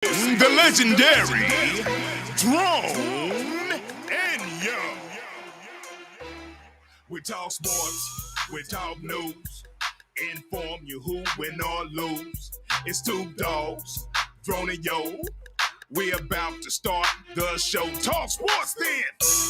The legendary Drone and Young. We talk sports, we talk news, inform you who win or lose. It's two dogs, Drone and Yo. We're about to start the show. Talk sports then.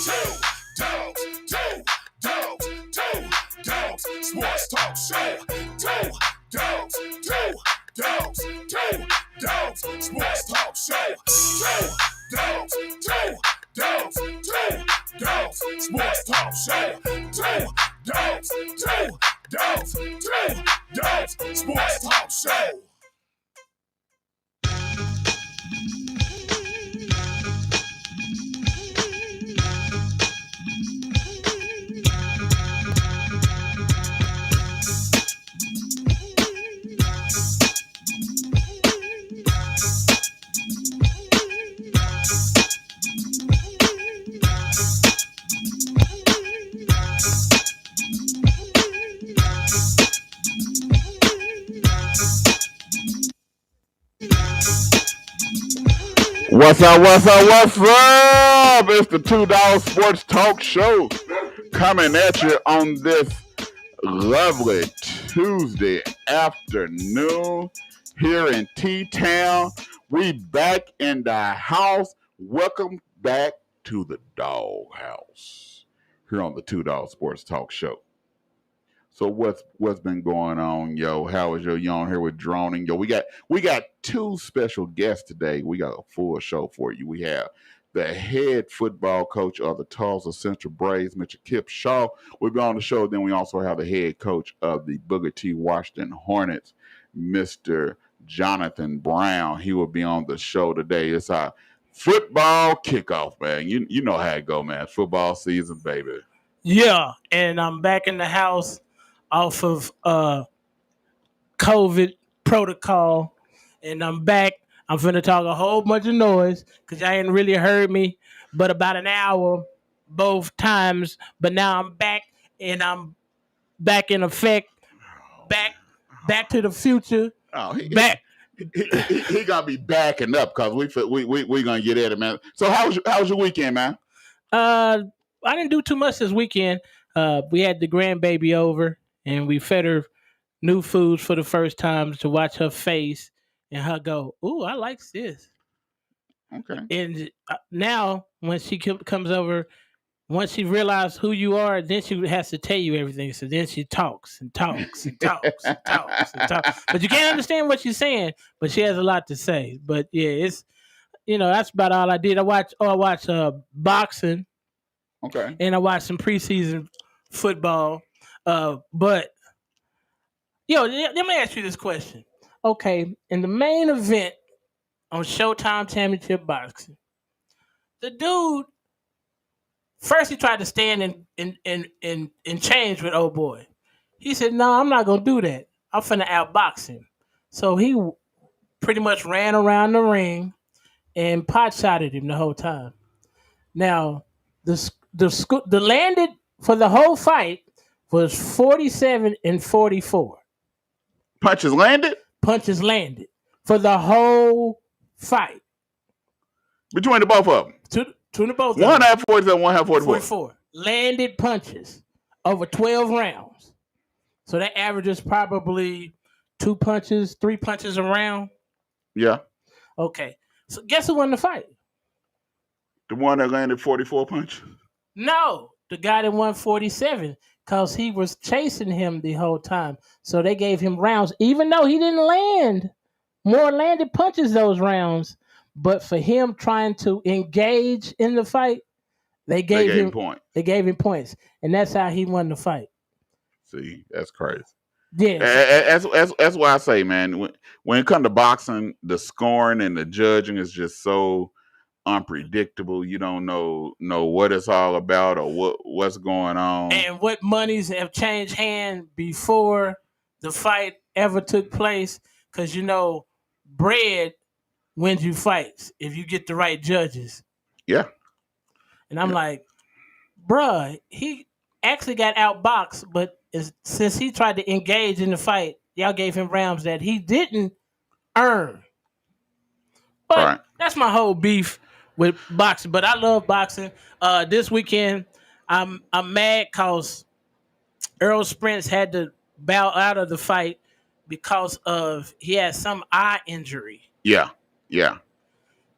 Two dogs, two dogs, two dogs. Sports talk show. Two dogs, two dogs, two dogs. Sports talk show. Two dogs, two dogs, two dogs. Sports talk show. Two dogs, two dogs, two dogs. Sports talk show. What's up, what's up, what's up? It's the $2 Sports Talk Show coming at you on this lovely Tuesday afternoon here in T-Town. We back in the house. Welcome back to the Dog House here on the $2 Sports Talk Show. So what's been going on, yo? How is you on here with Droning? Yo, we got two special guests today. We got a full show for you. We have the head football coach of the Tulsa Central Braves, Mr. Kip Shaw, will be on the show. Then we also have the head coach of the Booker T. Washington Hornets, Mr. Jonathan Brown. He will be on the show today. It's our football kickoff, man. You know how it go, man. Football season, baby. Yeah, and I'm back in the house off of COVID protocol, and I'm back. I'm finna talk a whole bunch of noise because y'all ain't really heard me but about an hour both times. But now I'm back, and I'm back in effect. Back to the future. Back. He gonna be backing up because we gonna get at it, man. So how was your weekend, man? I didn't do too much this weekend. We had the grandbaby over, and we fed her new foods for the first time to watch her face and her go, "Ooh, I like this." Okay. And now when she comes over, once she realizes who you are, then she has to tell you everything. So then she talks and talks and talks and talks and talks. But you can't understand what she's saying, but she has a lot to say. But yeah, it's that's about all I did. I watched boxing. Okay. And I watched some preseason football. But let me ask you this question. Okay, in the main event on Showtime Championship Boxing, the dude first he tried to stand and change with old boy. He said, "No, I'm not gonna do that. I'm finna outbox him." So he pretty much ran around the ring and pot shotted him the whole time. Now the landed for the whole fight was 47-44. Punches landed? Punches landed for the whole fight. Between the both of them? Between the both of them. One half 47, one half 44. Landed punches over 12 rounds. So that averages probably 3 punches a round. Yeah. Okay. So guess who won the fight? The one that landed 44 punch? No, the guy that won 47 because he was chasing him the whole time. So they gave him rounds, even though he didn't land more landed punches those rounds. But for him trying to engage in the fight, they gave him points. They gave him points, and that's how he won the fight. See, that's crazy. Yeah, that's why I say, man, when it comes to boxing, the scoring and the judging is just so unpredictable. You don't know what it's all about or what's going on, and what monies have changed hand before the fight ever took place. Because bread wins you fights if you get the right judges. Yeah, and I'm like, bruh, he actually got outboxed, but since he tried to engage in the fight, y'all gave him rounds that he didn't earn. But that's my whole beef with boxing. But I love boxing. This weekend, I'm mad because Earl Spence had to bow out of the fight because of he had some eye injury. Yeah.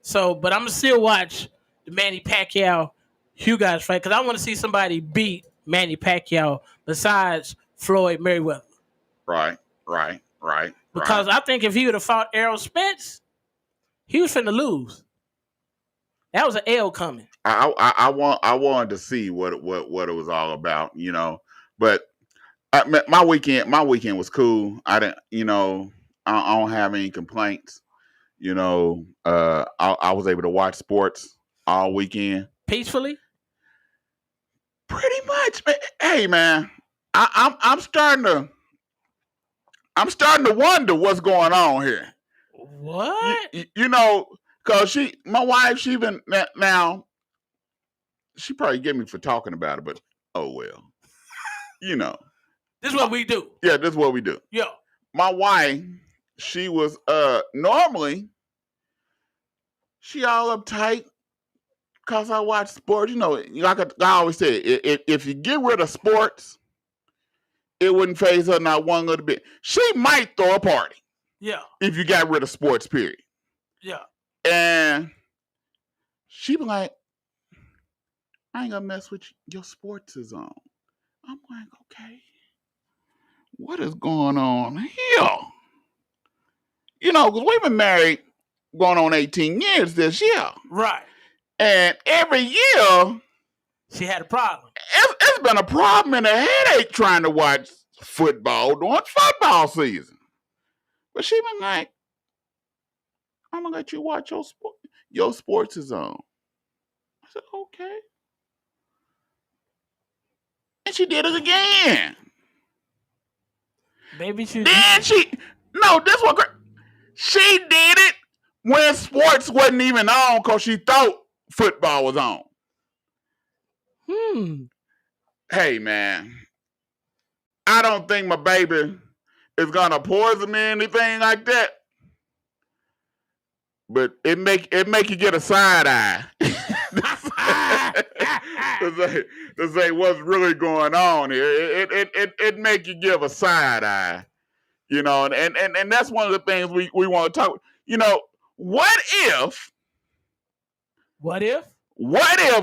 So, but I'm gonna still watch the Manny Pacquiao Hugh guys fight because I want to see somebody beat Manny Pacquiao besides Floyd Mayweather. Right. Because I think if he would have fought Errol Spence, he was finna lose. That was an L coming. I wanted to see what it was all about, But my weekend was cool. I didn't, I don't have any complaints. I was able to watch sports all weekend peacefully. Pretty much, man. Hey, man, I'm starting to wonder what's going on here. What? Cause my wife, she been now. She probably get me for talking about it, but oh well. This is what we do. Yeah, this is what we do. Yeah. My wife, she was normally she all uptight because I watch sports. Like I always say, if you get rid of sports, it wouldn't phase her not one little bit. She might throw a party. Yeah. If you got rid of sports, period. Yeah. And she be like, I ain't gonna mess with you. Your sports is on. I'm like, okay. What is going on here? Because we've been married going on 18 years this year. Right. And every year, she had a problem. It's been a problem and a headache trying to watch football during football season. But she been like, I'm going to let you watch your sport. Your sports is on. I said, okay. And she did it again. Maybe she... Then this one... She did it when sports wasn't even on because she thought football was on. Hey, man. I don't think my baby is going to poison me or anything like that. But it make you get a side eye. to say what's really going on here. It make you give a side eye. And that's one of the things we want to talk. What if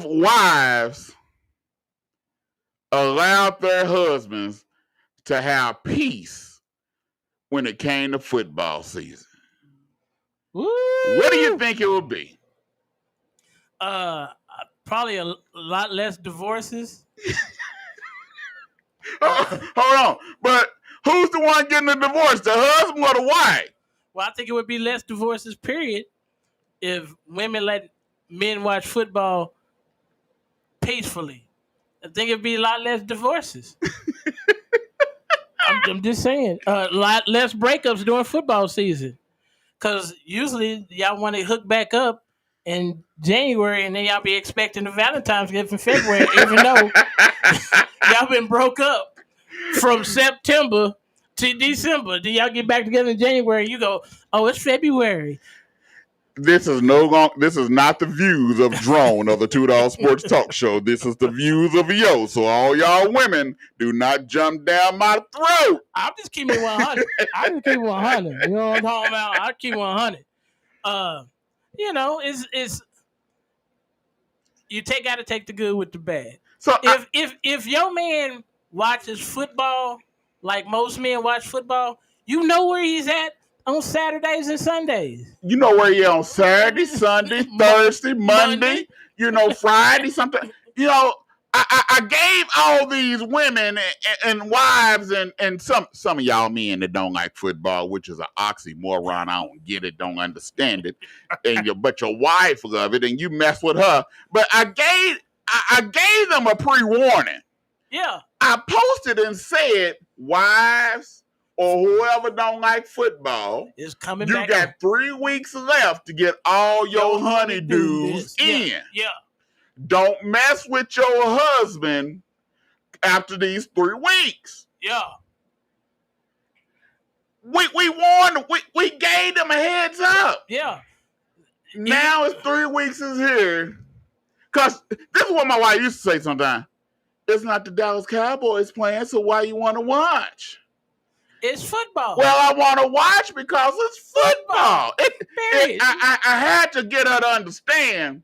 wives allowed their husbands to have peace when it came to football season? Woo! What do you think it would be? Probably a lot less divorces. Hold on. But who's the one getting the divorce? The husband or the wife? Well, I think it would be less divorces, period, if women let men watch football peacefully. I think it'd be a lot less divorces. I'm just saying. A lot less breakups during football season. Because usually y'all want to hook back up in January and then y'all be expecting the Valentine's gift in February, even though y'all been broke up from September to December. Then y'all get back together in January. You go, oh, it's February. This is not the views of Drone of the $2 Sports Talk Show. This is the views of Yo. So all y'all women, do not jump down my throat. I'm just keeping it 100. I just keep it 100. You know what I'm talking about? I keep 100. It's you gotta take the good with the bad. So if your man watches football like most men watch football, you know where he's at on Saturdays and Sundays. You know where you're on Saturday, Sunday, Thursday, Monday, Friday, something. I gave all these women and wives and some of y'all men that don't like football, which is an oxymoron. I don't get it, don't understand it. But your wife love it and you mess with her. But I gave them a pre-warning. Yeah. I posted and said, wives or whoever don't like football, is coming you back. You got 3 weeks left to get all your honeydews in. Yeah. Don't mess with your husband after these 3 weeks. Yeah. We warned, we gave them a heads up. Yeah. Now it's 3 weeks is here. Because this is what my wife used to say sometimes. It's not the Dallas Cowboys playing, so why you want to watch? It's football. Well, I want to watch because it's football. I had to get her to understand.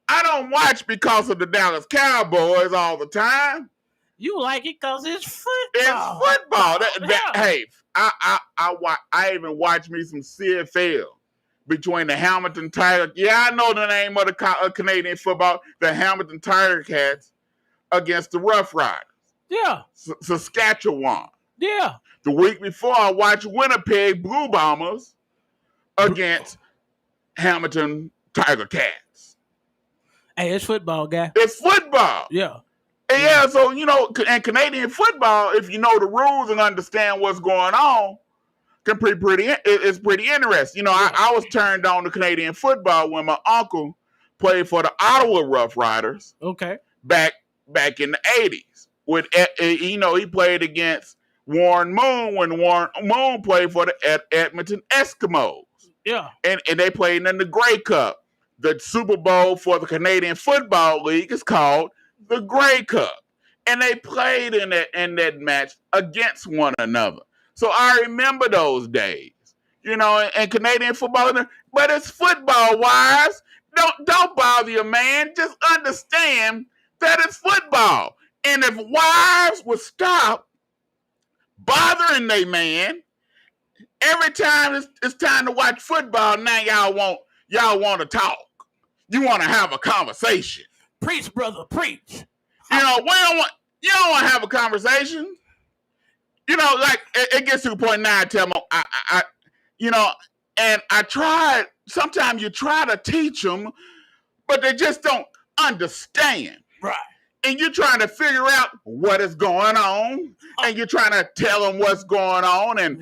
I don't watch because of the Dallas Cowboys all the time. You like it because it's football. It's football. Hey, I even watch me some CFL between the Hamilton Tiger. Yeah, I know the name of the Canadian football, the Hamilton Tiger Cats against the Rough Riders. Yeah. Saskatchewan. Yeah. The week before, I watched Winnipeg Blue Bombers against Hamilton Tiger Cats. Hey, it's football, guy. It's football. Yeah. And yeah, so, and Canadian football, if you know the rules and understand what's going on, it's pretty interesting. I was turned on to Canadian football when my uncle played for the Ottawa Rough Riders. Okay. Back in the 80s. He played against Warren Moon when Warren Moon played for the Edmonton Eskimos. Yeah. And they played in the Grey Cup. The Super Bowl for the Canadian Football League is called the Grey Cup. And they played in that match against one another. So I remember those days. And Canadian football, but it's football, wives. Don't bother your man. Just understand that it's football. And if wives would stop bothering they man, every time it's time to watch football, now y'all want to talk. You want to have a conversation. Preach, brother, preach. You don't want to have a conversation. Like it gets to the point now. I tell them, and I tried. Sometimes you try to teach them, but they just don't understand. Right. And you're trying to figure out what is going on, and you're trying to tell them what's going on, and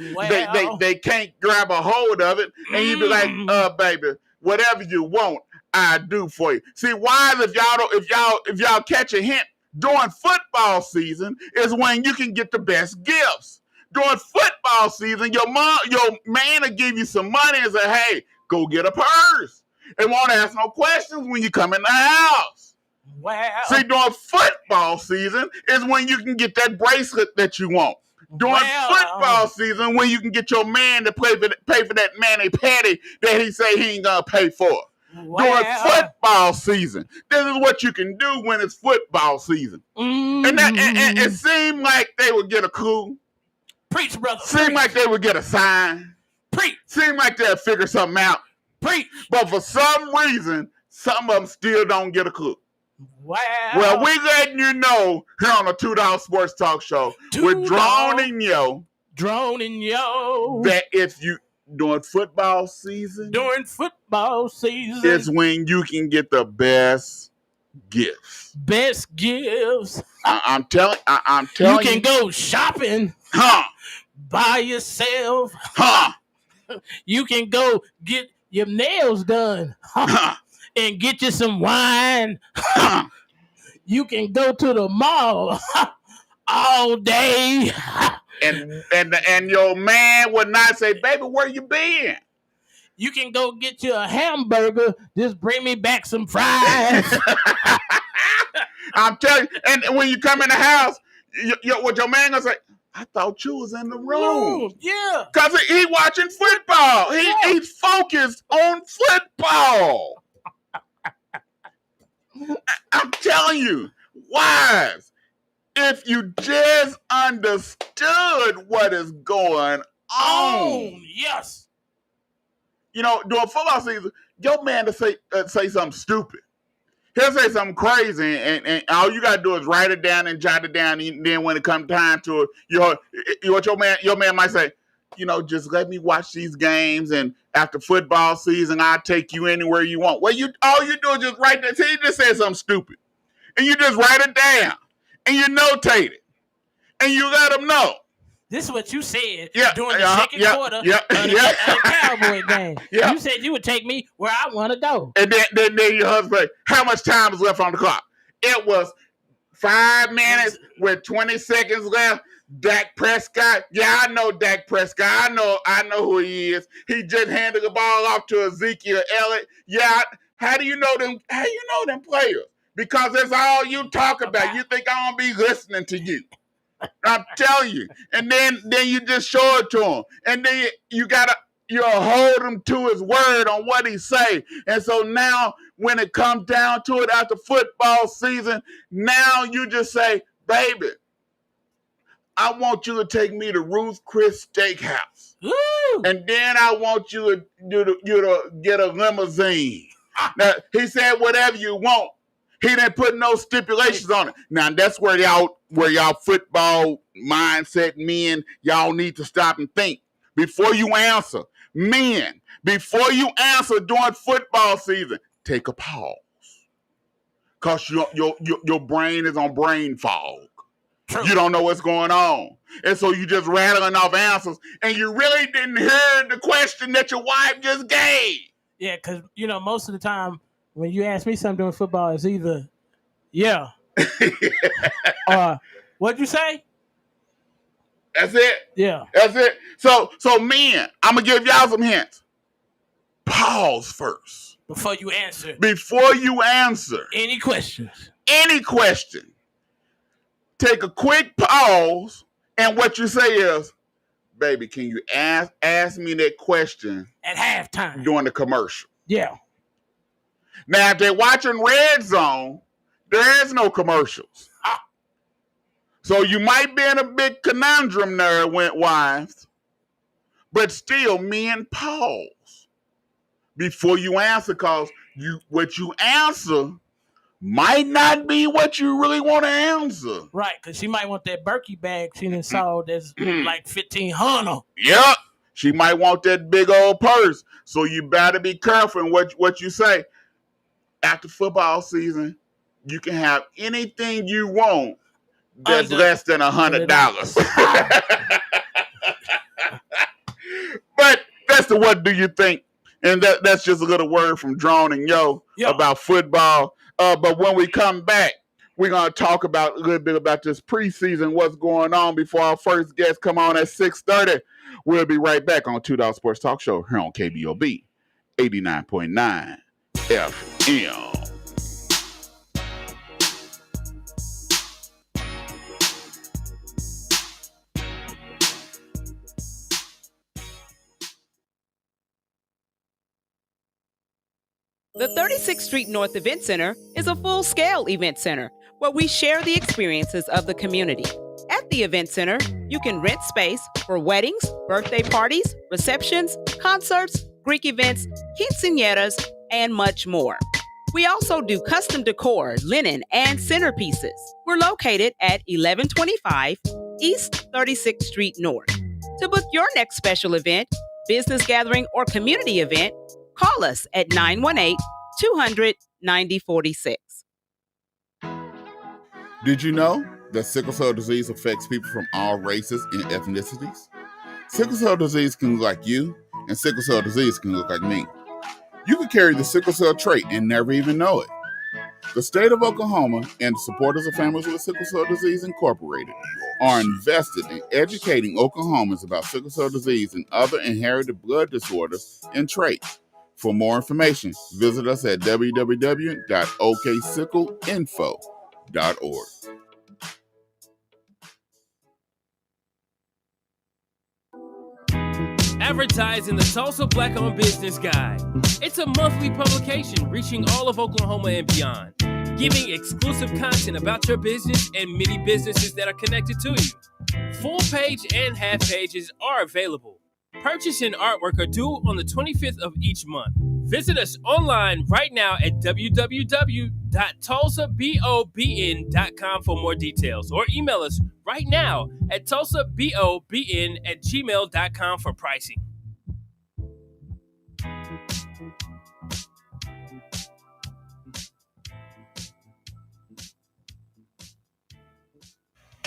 they can't grab a hold of it, and you be like, baby, whatever you want, I do for you. See, wives, if y'all catch a hint, during football season is when you can get the best gifts. During football season, your man will give you some money and say, hey, go get a purse. And won't ask no questions when you come in the house. Wow. See, during football season is when you can get that bracelet that you want. During football season, when you can get your man to pay for that mani-pedi that he say he ain't gonna pay for. Wow. During football season, this is what you can do when it's football season. And it seemed like they would get a clue. Preach, brother. Seemed like they would get a sign. Preach. Seemed like they'd figure something out. Preach. But for some reason, some of them still don't get a clue. Wow. Well, we letting you know here on the $2 Sports Talk Show with Drone and Yo. That if you during football season. It's when you can get the best gifts. Best gifts. I'm telling you. You can go shopping. By yourself. You can go get your nails done. And get you some wine. You can go to the mall all day. And your man would not say, baby, where you been? You can go get you a hamburger. Just bring me back some fries. I'm telling you. And when you come in the house, what your man gonna say? I thought you was in the room. Yeah. Because he watching football. He's focused on football. I'm telling you, wives, if you just understood what is going on. Yes. During football season, your man to say something stupid. He'll say something crazy, and all you gotta do is write it down and jot it down. And then when it comes time to it, what your man might say, just let me watch these games, and after football season, I'll take you anywhere you want. Well, all you do is just write that. See, you just said something stupid, and you just write it down, and you notate it, and you let them know. This is what you said during the second quarter of the Cowboy game. Yeah. You said you would take me where I want to go. And then your husband said, how much time is left on the clock? It was 5 minutes with 20 seconds left. Dak Prescott. Yeah, I know Dak Prescott. I know who he is. He just handed the ball off to Ezekiel Elliott. Yeah, how do you know them? How do you know them players? Because that's all you talk about. You think I won't be listening to you? I'm telling you. And then you just show it to him, and then you hold him to his word on what he say. And so now, when it comes down to it after football season, now you just say, baby, I want you to take me to Ruth's Chris Steakhouse. Woo! And then I want you to get a limousine. Now, he said whatever you want. He didn't put no stipulations on it. Now, that's where y'all football mindset men, y'all need to stop and think. Before you answer, men, before you answer during football season, take a pause. Because your brain is on brain fog. True. You don't know what's going on. And so you just rattling off answers, and you really didn't hear the question that your wife just gave. Yeah, because, most of the time when you ask me something during football, it's either, yeah, or what'd you say? That's it? Yeah. That's it. So men, I'm going to give y'all some hints. Pause first. Before you answer. Any questions. Take a quick pause, and what you say is, baby, can you ask me that question at halftime during the commercial? Yeah. Now, if they're watching Red Zone, there is no commercials. So you might be in a big conundrum there, wives, but still, men, pause before you answer, because what you answer might not be what you really want to answer. Right, because she might want that Berkey bag she done saw that's like $1,500. Yep. She might want that big old purse. So you better be careful in what you say. After football season, you can have anything you want that's less than $100. But that's the what do you think? And that's just a little word from Drone and Yo about football. But when we come back, we're going to talk about a little bit about this preseason, what's going on before our first guest come on at 6:30. We'll be right back on $2 Sports Talk Show here on KBOB 89.9 FM. The 36th Street North Event Center is a full-scale event center where we share the experiences of the community. At the Event Center, you can rent space for weddings, birthday parties, receptions, concerts, Greek events, quinceañeras, and much more. We also do custom decor, linen, and centerpieces. We're located at 1125 East 36th Street North. To book your next special event, business gathering, or community event, call us at 918-200-9046. Did you know that sickle cell disease affects people from all races and ethnicities? Sickle cell disease can look like you, and sickle cell disease can look like me. You could carry the sickle cell trait and never even know it. The state of Oklahoma and the supporters of Families with Sickle Cell Disease Incorporated are invested in educating Oklahomans about sickle cell disease and other inherited blood disorders and traits. For more information, visit us at www.oksickleinfo.org. Advertise in the Tulsa Black-Owned Business Guide. It's a monthly publication reaching all of Oklahoma and beyond, giving exclusive content about your business and many businesses that are connected to you. Full page and half pages are available. Purchase and artwork are due on the 25th of each month. Visit us online right now at www.tulsabobn.com for more details, or email us right now at tulsabobn@gmail.com for pricing.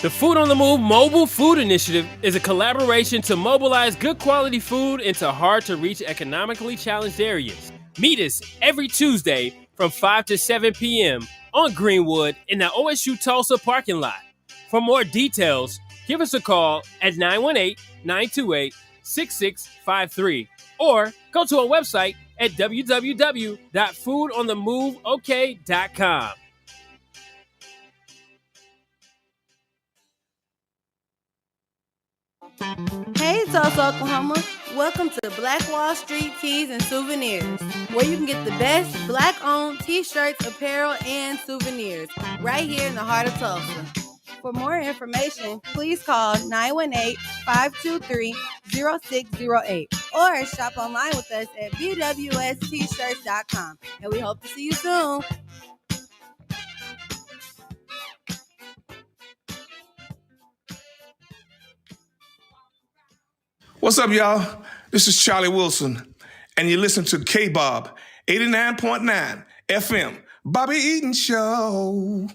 The Food on the Move Mobile Food Initiative is a collaboration to mobilize good quality food into hard-to-reach economically challenged areas. Meet us every Tuesday from 5 to 7 p.m. on Greenwood in the OSU Tulsa parking lot. For more details, Give us a call at 918-928-6653 or go to our website at www.foodonthemoveok.com. Hey Tulsa, Oklahoma. Welcome to Black Wall Street Tees and Souvenirs, where you can get the best Black-owned t-shirts, apparel, and souvenirs right here in the heart of Tulsa. For more information, please call 918-523-0608 or shop online with us at bwstshirts.com. And we hope to see you soon. What's up, y'all? This is Charlie Wilson, and you listen to KBOB 89.9 FM, Bobby Eaton Show.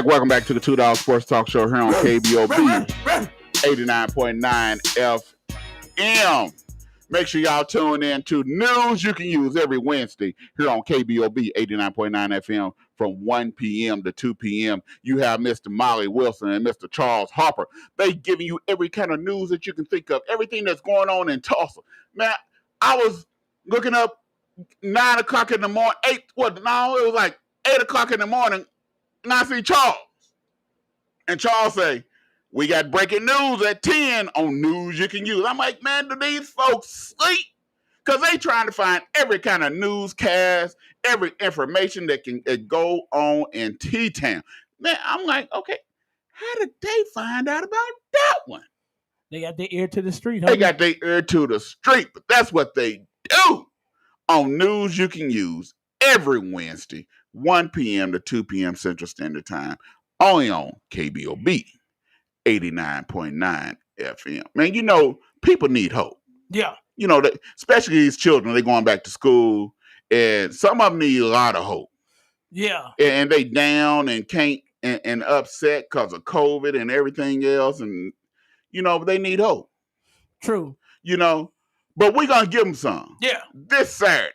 Welcome back to the $2 Sports Talk Show here on KBOB 89.9 FM. Make sure y'all tune in to News You Can Use every Wednesday here on KBOB 89.9 FM from 1 p.m. to 2 p.m. You have Mr. Molly Wilson and Mr. Charles Harper. They giving you every kind of news that you can think of, everything that's going on in Tulsa. Man, I was looking up 9 o'clock in the morning, it was like 8 o'clock in the morning, and I see Charles. And Charles say, we got breaking news at 10 on News You Can Use. I'm like, man, do these folks sleep? Because they trying to find every kind of newscast, every information that can go on in T-Town. Man, I'm like, okay, how did they find out about that one? They got their ear to the street, huh? They got their ear to the street, but that's what they do on News You Can Use every Wednesday, 1 p.m. to 2 p.m. Central Standard Time, only on KBOB 89.9 FM. Man, you know, people need hope. Yeah. You know, especially these children, they're going back to school, and some of them need a lot of hope. Yeah. And they down and can't and upset because of COVID and everything else, and, you know, they need hope. True. You know, but we're going to give them some. Yeah. This Saturday.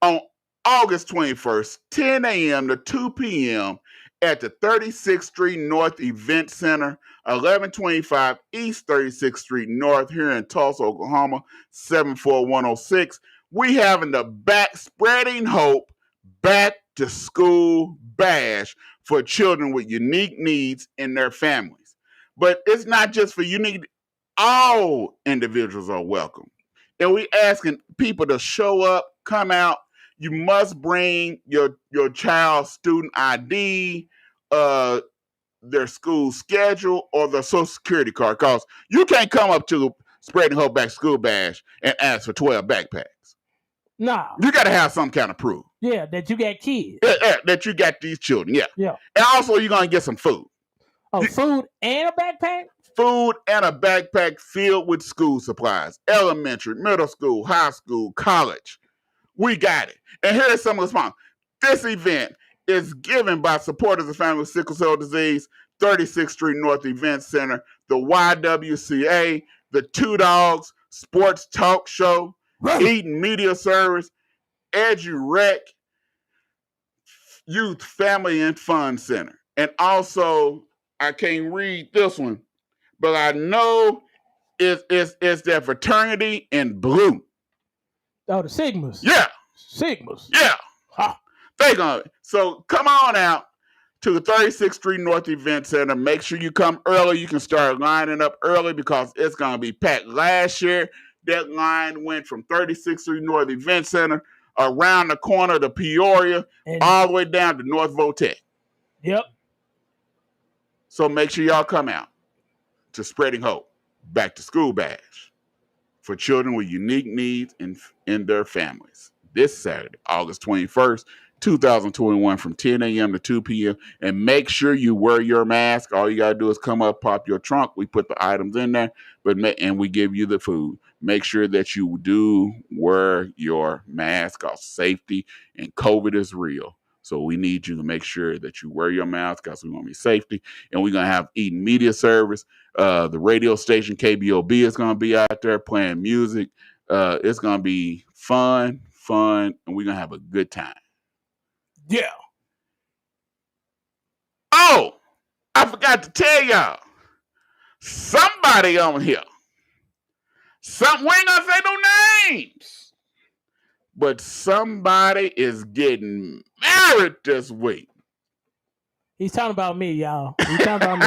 On August 21st, 10 a.m. to 2 p.m. at the 36th Street North Event Center, 1125 East 36th Street North here in Tulsa, Oklahoma, 74106. We having the Spreading Hope Back to School Bash for children with unique needs and their families. But it's not just for unique. All individuals are welcome. And we asking people to show up, come out. You must bring your child's student ID, their school schedule, or their social security card. Because you can't come up to the Spreading Hope Back School Bash and ask for 12 backpacks. Nah. You got to have some kind of proof. Yeah, that you got kids. Yeah, that you got these children, yeah. Yeah. And also, you're going to get some food. Oh, food and a backpack? Food and a backpack filled with school supplies. Elementary, middle school, high school, college. We got it. And here's some of the sponsors. This event is given by supporters of families with sickle cell disease, 36th Street North Event Center, the YWCA, the Two Dogs Sports Talk Show, Eaton Media Service, EduRec, Youth, Family, and Fun Center. And also, I can't read this one, but I know it's their fraternity in blue. Oh, the Sigmas. Yeah. Sigmas. Yeah. Huh. They gonna. So come on out to the 36th Street North Event Center. Make sure you come early. You can start lining up early because it's gonna be packed. Last year, that line went from 36th Street North Event Center around the corner to Peoria, and all the way down to North Votech. Yep. So make sure y'all come out to Spreading Hope Back to School Bash for children with unique needs in their families. This Saturday, August 21st, 2021 from 10 a.m. to 2 p.m. And make sure you wear your mask. All you got to do is come up, pop your trunk. We put the items in there, and we give you the food. Make sure that you do wear your mask, because safety and COVID is real. So we need you to make sure that you wear your mask, because we want to be safety. And we're going to have Eaton Media Service. The radio station KBOB is going to be out there playing music. It's going to be fun, and we're going to have a good time. Yeah. Oh, I forgot to tell y'all. Somebody on here. We ain't gonna say no names. But somebody is getting married this week. He's talking about me, y'all. He's talking about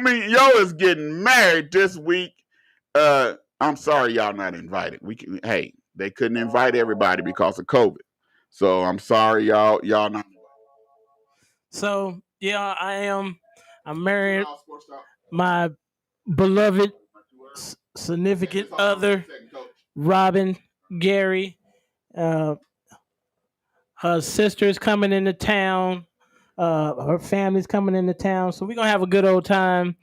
me. Yo is getting married this week. I'm sorry y'all not invited. They couldn't invite everybody because of COVID. So I'm sorry y'all not. So yeah, I'm married. My beloved significant other, Robin Gary. Her sister's coming into town. Her family's coming into town. So we're gonna have a good old time.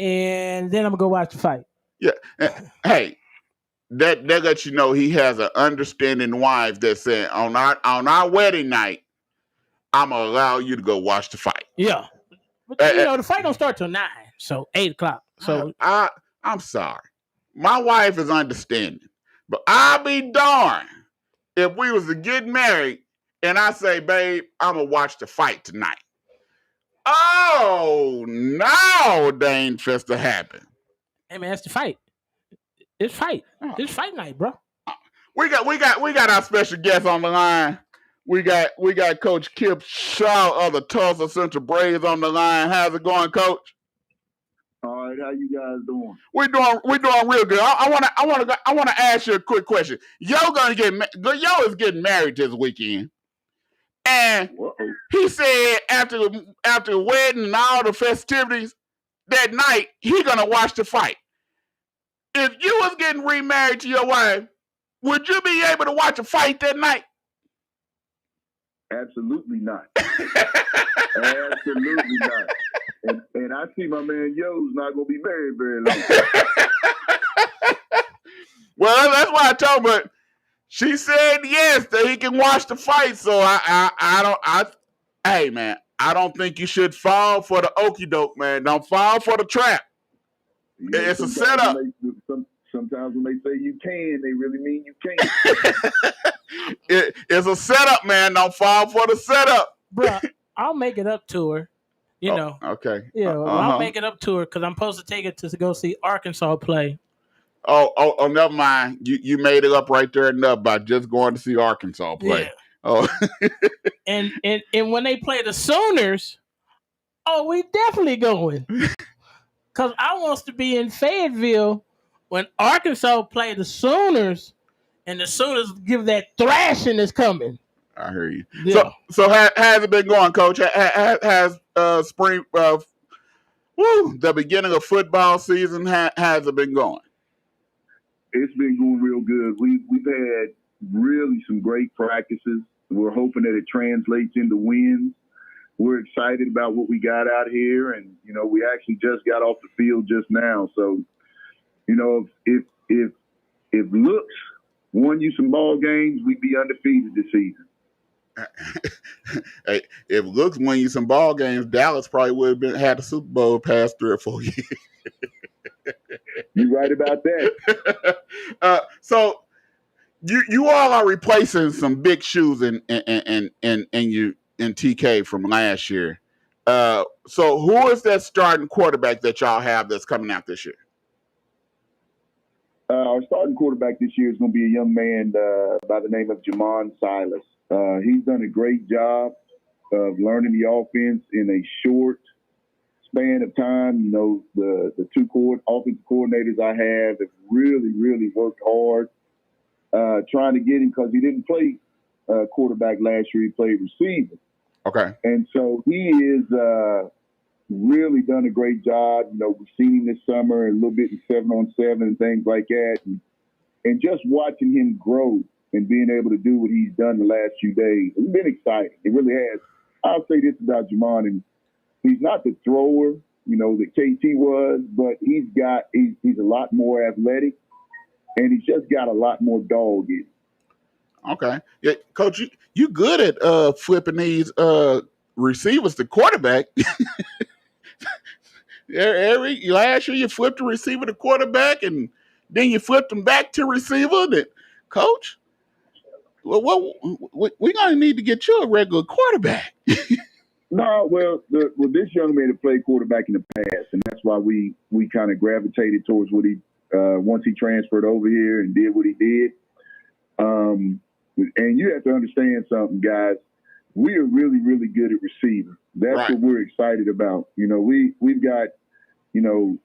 And then I'm gonna go watch the fight. Yeah. Hey, that lets you know he has an understanding wife that said on our wedding night, I'm gonna allow you to go watch the fight. Yeah. But the fight don't start till 9, so 8:00. So I'm sorry. My wife is understanding. But I'll be darned if we was to get married and I say, babe, I'm gonna watch the fight tonight. Oh no, they ain't just to happen. Hey man, that's the fight. It's fight. It's fight night, bro. We got our special guest on the line. We got Coach Kip Shaw of the Tulsa Central Braves on the line. How's it going, Coach? All right, how you guys doing? We're doing real good. I wanna ask you a quick question. Yo is getting married this weekend, and he said after the wedding and all the festivities that night he gonna watch the fight. If you was getting remarried to your wife, would you be able to watch a fight that night? Absolutely not. Absolutely not. And I see my man Yo's not going to be married very long. Well, that's why I told her. But she said yes, that he can watch the fight. So hey man, I don't think you should fall for the okie doke, man. Don't fall for the trap. Yeah, it's a setup. Sometimes when they say you can, they really mean you can't. It's a setup, man. Don't fall for the setup. Bro, I'll make it up to her. You know. Okay. Yeah, I'll make it up to her because I'm supposed to take her to go see Arkansas play. Oh, never mind. You made it up right there enough by just going to see Arkansas play. Yeah. Oh. and when they play the Sooners, we definitely going. Because I wants to be in Fayetteville when Arkansas play the Sooners, and the Sooners give that thrashing that's coming. I hear you. Yeah. So has it been going, Coach? Has spring, the beginning of football season, has it been going? It's been going real good. We've had really some great practices. We're hoping that it translates into wins. We're excited about what we got out here, and we actually just got off the field just now. So, if looks won you some ball games, we'd be undefeated this season. Hey, if looks win you some ball games, Dallas probably would have had the Super Bowl past 3 or 4 years. You're right about that. So you all are replacing some big shoes in TK from last year. So who is that starting quarterback that y'all have that's coming out this year? Our starting quarterback this year is going to be a young man by the name of Jamon Silas. He's done a great job of learning the offense in a short span of time. The two offensive coordinators I have really, really worked hard trying to get him, because he didn't play quarterback last year. He played receiver. Okay. And so he is really done a great job. We've seen him this summer a little bit in 7-on-7 and things like that. And just watching him grow and being able to do what he's done the last few days. It's been exciting. It really has. I'll say this about Jamon, and he's not the thrower, that KT was, but he's a lot more athletic, and he's just got a lot more dog in him. Okay. Yeah, Coach, you good at flipping these receivers to quarterback. Last year you flipped a receiver to quarterback, and then you flipped them back to receiver. Coach, well, we're going to need to get you a regular quarterback. No, this young man had played quarterback in the past, and that's why we kind of gravitated towards what he once he transferred over here and did what he did. And you have to understand something, guys. We are really, really good at receiver. That's right. What we're excited about. We've got, to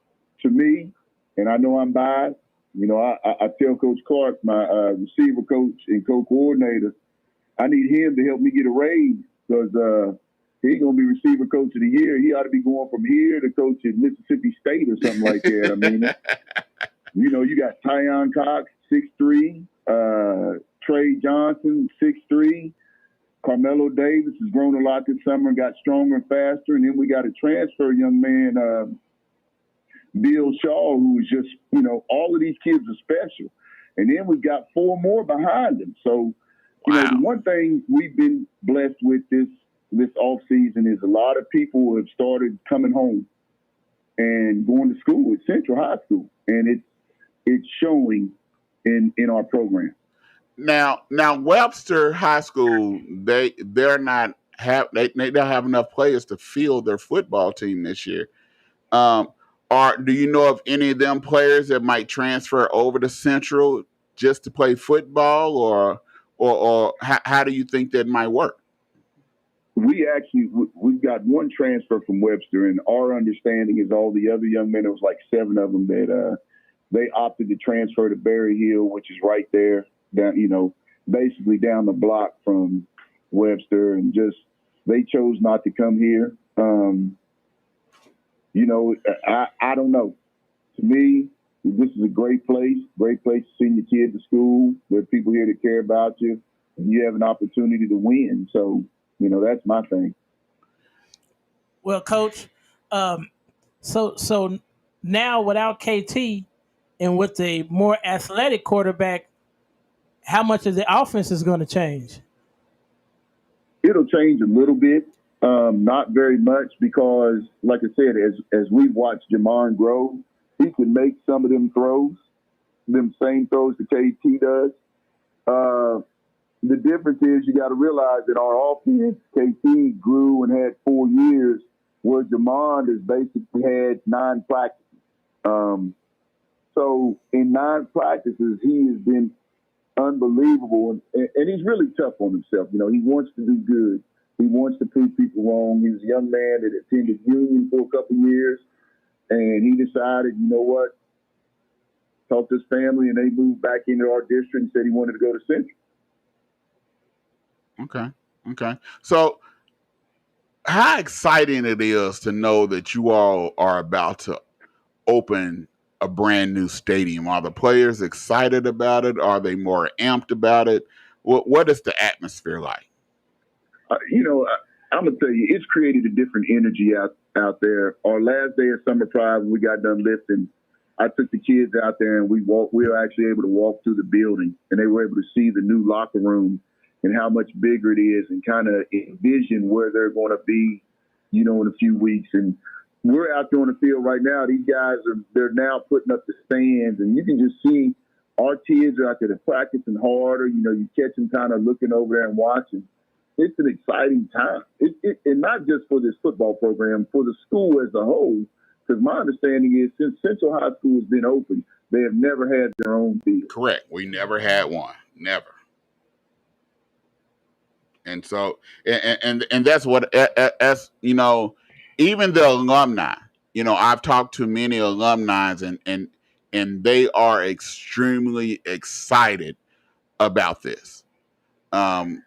me, and I know I'm biased. I tell Coach Clark, my receiver coach and co-coordinator, I need him to help me get a raise because he's going to be receiver coach of the year. He ought to be going from here to coach at Mississippi State or something like that. I mean, you got Tyon Cox, 6'3", Trey Johnson, 6'3". Carmelo Davis has grown a lot this summer and got stronger and faster. And then we got a transfer young man, Bill Shaw, who is just, all of these kids are special. And then we've got 4 more behind them. So, the one thing we've been blessed with this offseason is a lot of people have started coming home and going to school at Central High School. And it's showing in our program. Now Webster High School, they don't have enough players to field their football team this year. Do you know of any of them players that might transfer over to Central just to play football, or how do you think that might work? We've got one transfer from Webster, and our understanding is all the other young men, it was like 7 of them that they opted to transfer to Berry Hill, which is right there, down, basically down the block from Webster, and just they chose not to come here. I don't know. To me, this is a great place to send your kid to school. There are people here that care about you, and you have an opportunity to win. So, that's my thing. Well, Coach, so now without KT and with a more athletic quarterback, how much of the offense is going to change? It'll change a little bit, not very much, because, like I said, as we've watched Jamon grow, he can make some of them same throws that KT does. The difference is you got to realize that our offense, KT grew and had 4 years, where Jamon has basically had 9 practices. So in 9 practices, he has been unbelievable, and he's really tough on himself. He wants to do good. He wants to prove people wrong. He was a young man that attended Union for a couple of years, and he decided, talked to his family, and they moved back into our district and said he wanted to go to Central. Okay. So how exciting it is to know that you all are about to open a brand new stadium. Are the players excited about it? Are they more amped about it? What is the atmosphere like? I'm going to tell you, it's created a different energy out there. Our last day of Summer Pride, when we got done lifting, I took the kids out there and we were actually able to walk through the building, and they were able to see the new locker room and how much bigger it is, and kind of envision where they're going to be, in a few weeks. And we're out there on the field right now. These guys they're now putting up the stands, and you can just see our kids are out there practicing harder. You catch them kind of looking over there and watching. It's an exciting time. And not just for this football program, for the school as a whole, because my understanding is since Central High School has been open, they have never had their own field. Correct. We never had one. Never. And so, and that's what, as even the alumni, I've talked to many alumni, and they are extremely excited about this, of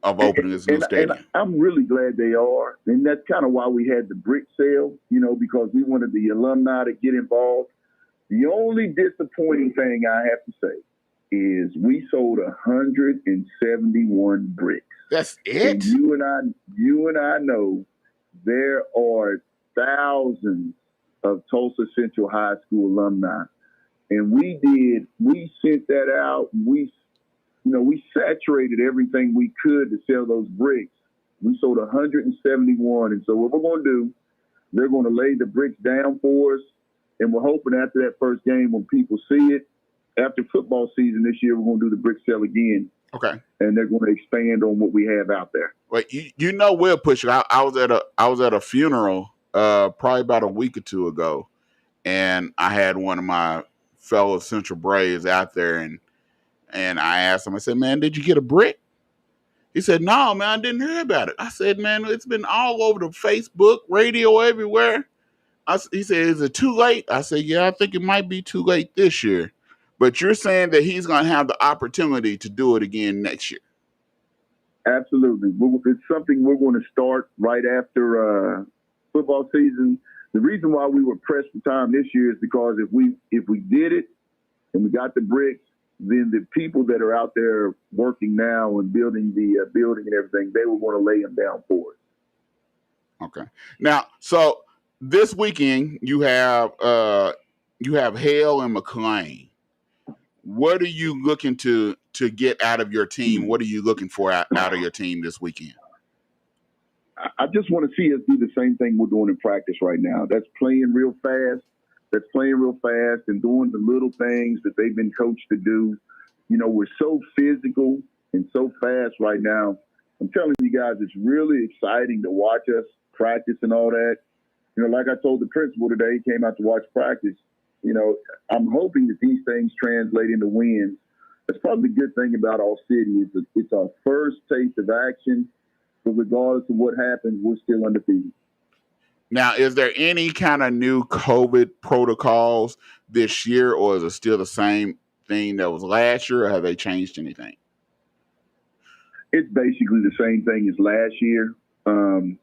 opening this new stadium. And I'm really glad they are. And that's kind of why we had the brick sale, because we wanted the alumni to get involved. The only disappointing thing I have to say is we sold 171 bricks. That's And it? you and I know there are thousands of Tulsa Central High School alumni. And we sent that out. We saturated everything we could to sell those bricks. We sold 171. And so what we're going to do, they're going to lay the bricks down for us. And we're hoping after that first game, when people see it, after football season this year, we're going to do the brick sale again. Okay. And they're going to expand on what we have out there. Well, you know we'll push it. I was at a funeral probably about a week or two ago, and I had one of my fellow Central Braves out there, and I asked him, I said, "Man, did you get a brick?" He said, "No, man, I didn't hear about it." I said, "Man, it's been all over the Facebook, radio, everywhere." He said, "Is it too late?" I said, "Yeah, I think it might be too late this year. But you're saying that he's going to have the opportunity to do it again next year." Absolutely. It's something we're going to start right after football season. The reason why we were pressed for time this year is because if we did it and we got the bricks, then the people that are out there working now and building the building and everything, they will want to lay them down for us. Okay. Now, so this weekend you have Hale and McLean. What are you looking to get out of your team? What are you looking for out of your team this weekend? I just want to see us do the same thing we're doing in practice right now. That's playing real fast. And doing the little things that they've been coached to do. You know, we're so physical and so fast right now. I'm telling you guys, it's really exciting to watch us practice and all that. You know, like I told the principal today, he came out to watch practice. You know, I'm hoping that these things translate into wins. That's probably the good thing about All City. It's our first taste of action, but regardless of what happens, we're still undefeated. Now, is there any kind of new COVID protocols this year, or is it still the same thing that was last year, or have they changed anything? It's basically the same thing as last year. 50%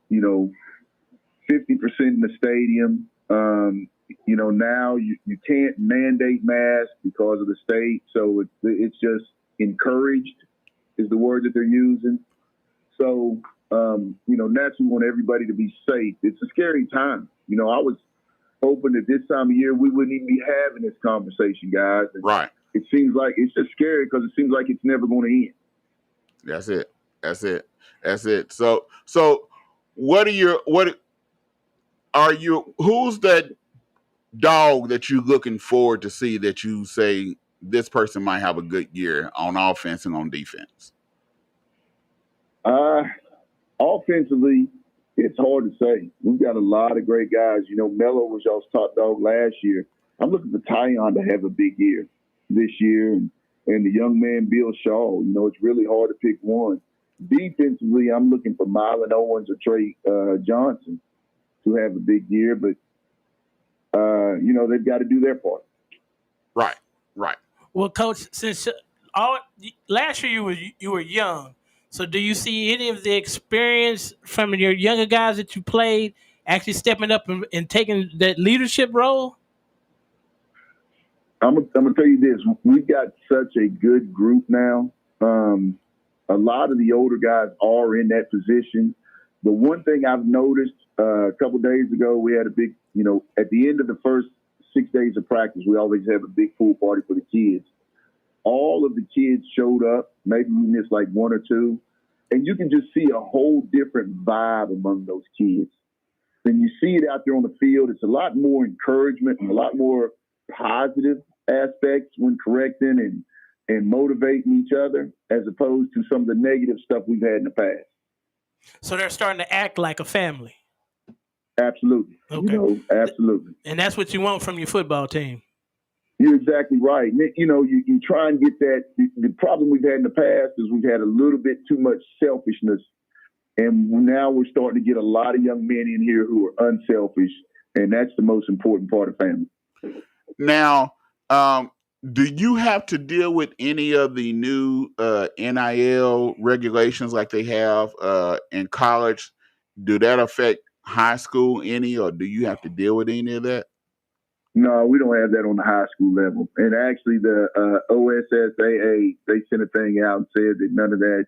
in the stadium. Now you can't mandate masks because of the state, so it's just encouraged is the word that they're using. So, naturally we want everybody to be safe. It's a scary time. I was hoping that this time of year we wouldn't even be having this conversation, guys. And right. It seems like it's just scary because it seems like it's never going to end. That's it. So who's that dog that you're looking forward to see that you say this person might have a good year on offense and on defense? Offensively, it's hard to say. We've got a lot of great guys. Mello was y'all's top dog last year. I'm looking for Tyon to have a big year this year, and the young man Bill Shaw. It's really hard to pick one. Defensively, I'm looking for Mylan Owens or Trey Johnson to have a big year, but they've got to do their part. Right. Well, Coach, since last year you were young, so do you see any of the experience from your younger guys that you played actually stepping up and taking that leadership role? I'm gonna tell you this: we've got such a good group now. A lot of the older guys are in that position. The one thing I've noticed a couple of days ago, we had a big, at the end of the first 6 days of practice, we always have a big pool party for the kids. All of the kids showed up. Maybe we missed like one or two. And you can just see a whole different vibe among those kids. When you see it out there on the field, it's a lot more encouragement and a lot more positive aspects when correcting and motivating each other, as opposed to some of the negative stuff we've had in the past. So they're starting to act like a family. Absolutely. Okay. Absolutely. And that's what you want from your football team. You're exactly right. You try and get that. The problem we've had in the past is we've had a little bit too much selfishness. And now we're starting to get a lot of young men in here who are unselfish. And that's the most important part of family. Now, do you have to deal with any of the new NIL regulations like they have in college? Do that affect high school any, or do you have to deal with any of that? No, we don't have that on the high school level. And actually, the OSSAA, they sent a thing out and said that none of that,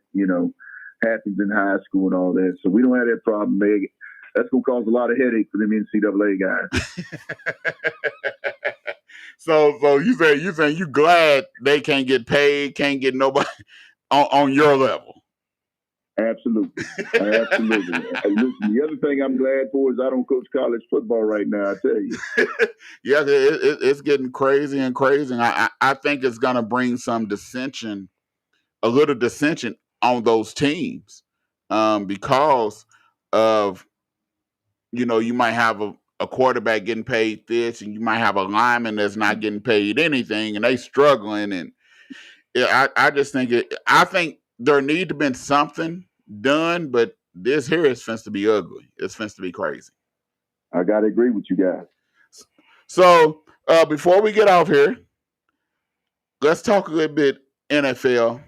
happens in high school and all that. So we don't have that problem. That's going to cause a lot of headache for them NCAA guys. So you saying you glad they can't get paid, can't get nobody on your level? Absolutely. Absolutely. Listen, the other thing I'm glad for is I don't coach college football right now, I tell you. Yeah, it's getting crazy and crazy. And I think it's going to bring some dissension, a little dissension on those teams because of, you might have a quarterback getting paid this and you might have a lineman that's not getting paid anything and they struggling. And yeah, I just think I think there need to been something done, but this here is finna to be ugly. It's finna to be crazy. I gotta agree with you guys. So before we get off here, let's talk a little bit NFL.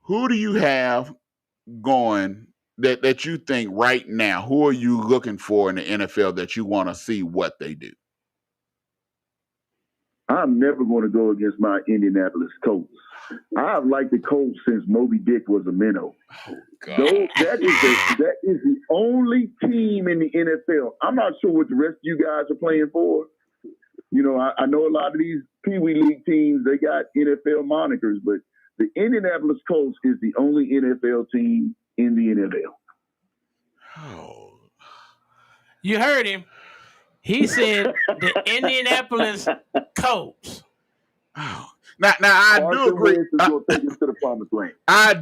Who do you have going that you think right now? Who are you looking for in the NFL that you want to see what they do? I'm never going to go against my Indianapolis Colts. I've liked the Colts since Moby Dick was a minnow. Oh, God. That is the only team in the NFL. I'm not sure what the rest of you guys are playing for. I know a lot of these Pee Wee League teams, they got NFL monikers, but the Indianapolis Colts is the only NFL team in the NFL. Oh. You heard him. He said the Indianapolis Colts. Oh. Now I do agree. I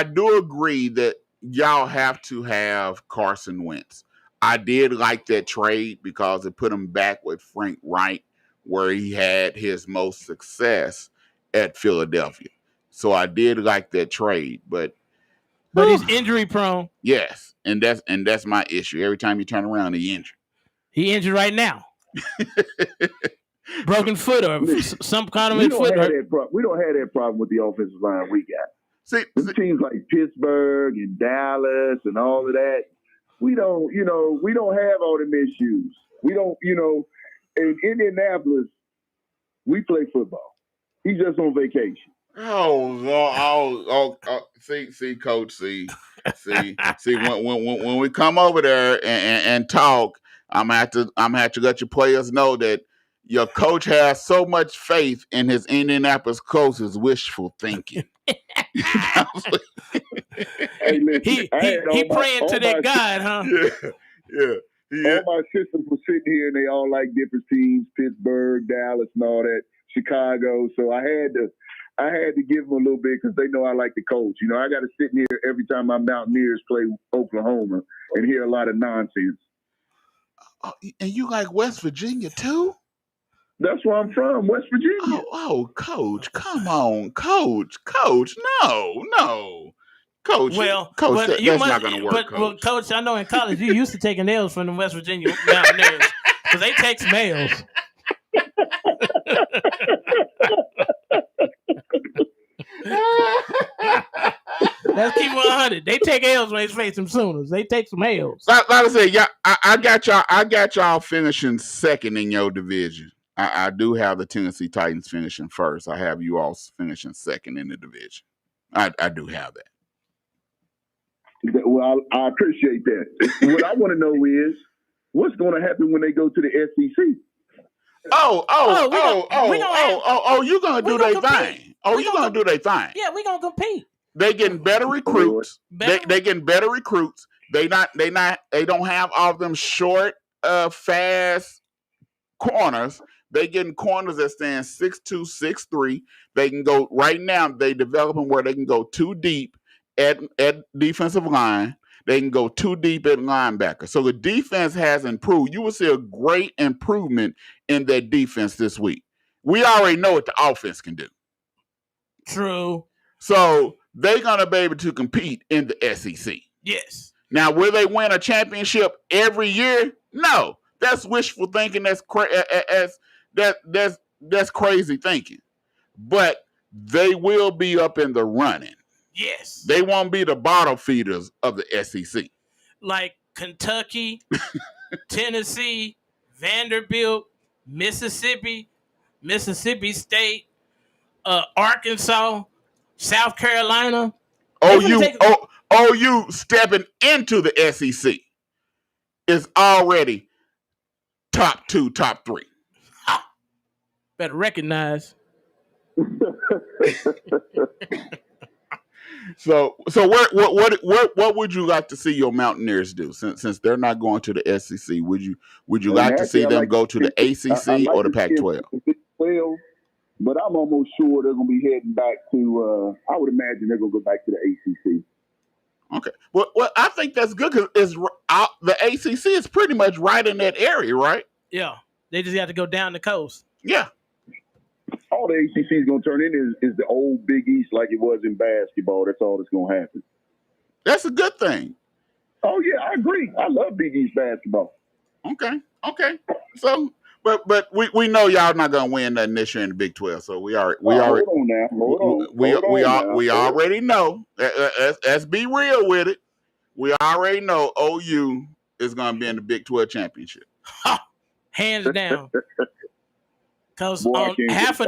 do agree that y'all have to have Carson Wentz. I did like that trade because it put him back with Frank Reich, where he had his most success at Philadelphia. So I did like that trade, but he's injury prone. Yes, and that's my issue. Every time you turn around, he injured. He injured right now. Broken foot or some kind of foot. We don't have that problem with the offensive line we got. See, teams like Pittsburgh and Dallas and all of that, we don't have all them issues. We don't, in Indianapolis, we play football. He's just on vacation. See, Coach, see. When we come over there and talk, I'm gonna have to let your players know that your coach has so much faith in his Indianapolis Colts is wishful thinking. Hey, listen, he praying to that God, huh? Yeah. All my sisters were sitting here and they all like different teams, Pittsburgh, Dallas, and all that, Chicago. So I had to give them a little bit because they know I like the Colts. I got to sit in here every time my Mountaineers play Oklahoma and hear a lot of nonsense. And you like West Virginia too? That's where I'm from, West Virginia. Coach, come on, Coach, no. Coach, Coach, that's not going to work, Coach. Well, Coach, I know in college you used to taking L's from the West Virginia Mountaineers because they take some L's. Let's keep 100. They take L's when they face some Sooners. They take some L's. Like I said, yeah, I got y'all finishing second in your division. I do have the Tennessee Titans finishing first. I have you all finishing second in the division. I do have that. Well, I appreciate that. What I want to know is what's going to happen when they go to the SEC. You're going to do their thing. You're going to do their thing. Yeah, we're going to compete. They getting better recruits. They getting better recruits. They don't have all of them short, fast corners. They getting corners that stand 6'2", 6'3". They can go right now. They develop them where they can go too deep at defensive line. They can go too deep at linebacker. So the defense has improved. You will see a great improvement in that defense this week. We already know what the offense can do. True. So they're going to be able to compete in the SEC. Yes. Now, will they win a championship every year? No. That's wishful thinking. That's crazy thinking. But they will be up in the running. Yes. They won't be the bottle feeders of the SEC. Like Kentucky, Tennessee, Vanderbilt, Mississippi, Mississippi State, Arkansas, South Carolina. OU stepping into the SEC is already top 2, top 3. Better recognize. So what would you like to see your Mountaineers do since they're not going to the SEC? Would you like to see them go to the ACC or the Pac-12? But I'm almost sure they're going to be heading back to. I would imagine they're going to go back to the ACC. Okay. Well, I think that's good because the ACC is pretty much right in that area, right? Yeah. They just have to go down the coast. Yeah. All the ACC is going to turn in is the old Big East like it was in basketball. That's all that's going to happen. That's a good thing. Oh, yeah, I agree. I love Big East basketball. Okay. So, but we know y'all not going to win nothing this year in the Big 12. So we already already know. Let's be real with it. We already know OU is going to be in the Big 12 championship. Hands down. Because on half of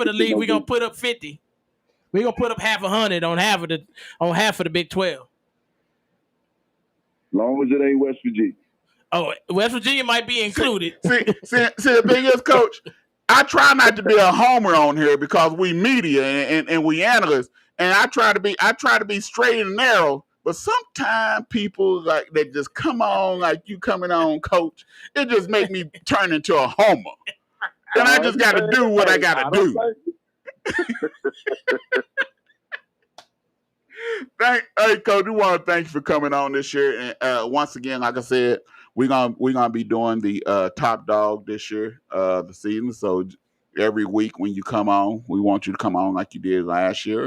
the league, we're gonna put up 50. We're gonna put up half 100 on half of the Big 12. As long as it ain't West Virginia. Oh, West Virginia might be included. See, the thing is, Coach, I try not to be a homer on here because we media and we analysts, and I try to be straight and narrow. But sometimes people like that just come on like you coming on, Coach. It just make me turn into a homer. And I just got to do what I got to do. Hey, Coach, we want to thank you for coming on this year. And once again, like I said, we're gonna be doing the top dog this year, the season. So every week when you come on, we want you to come on like you did last year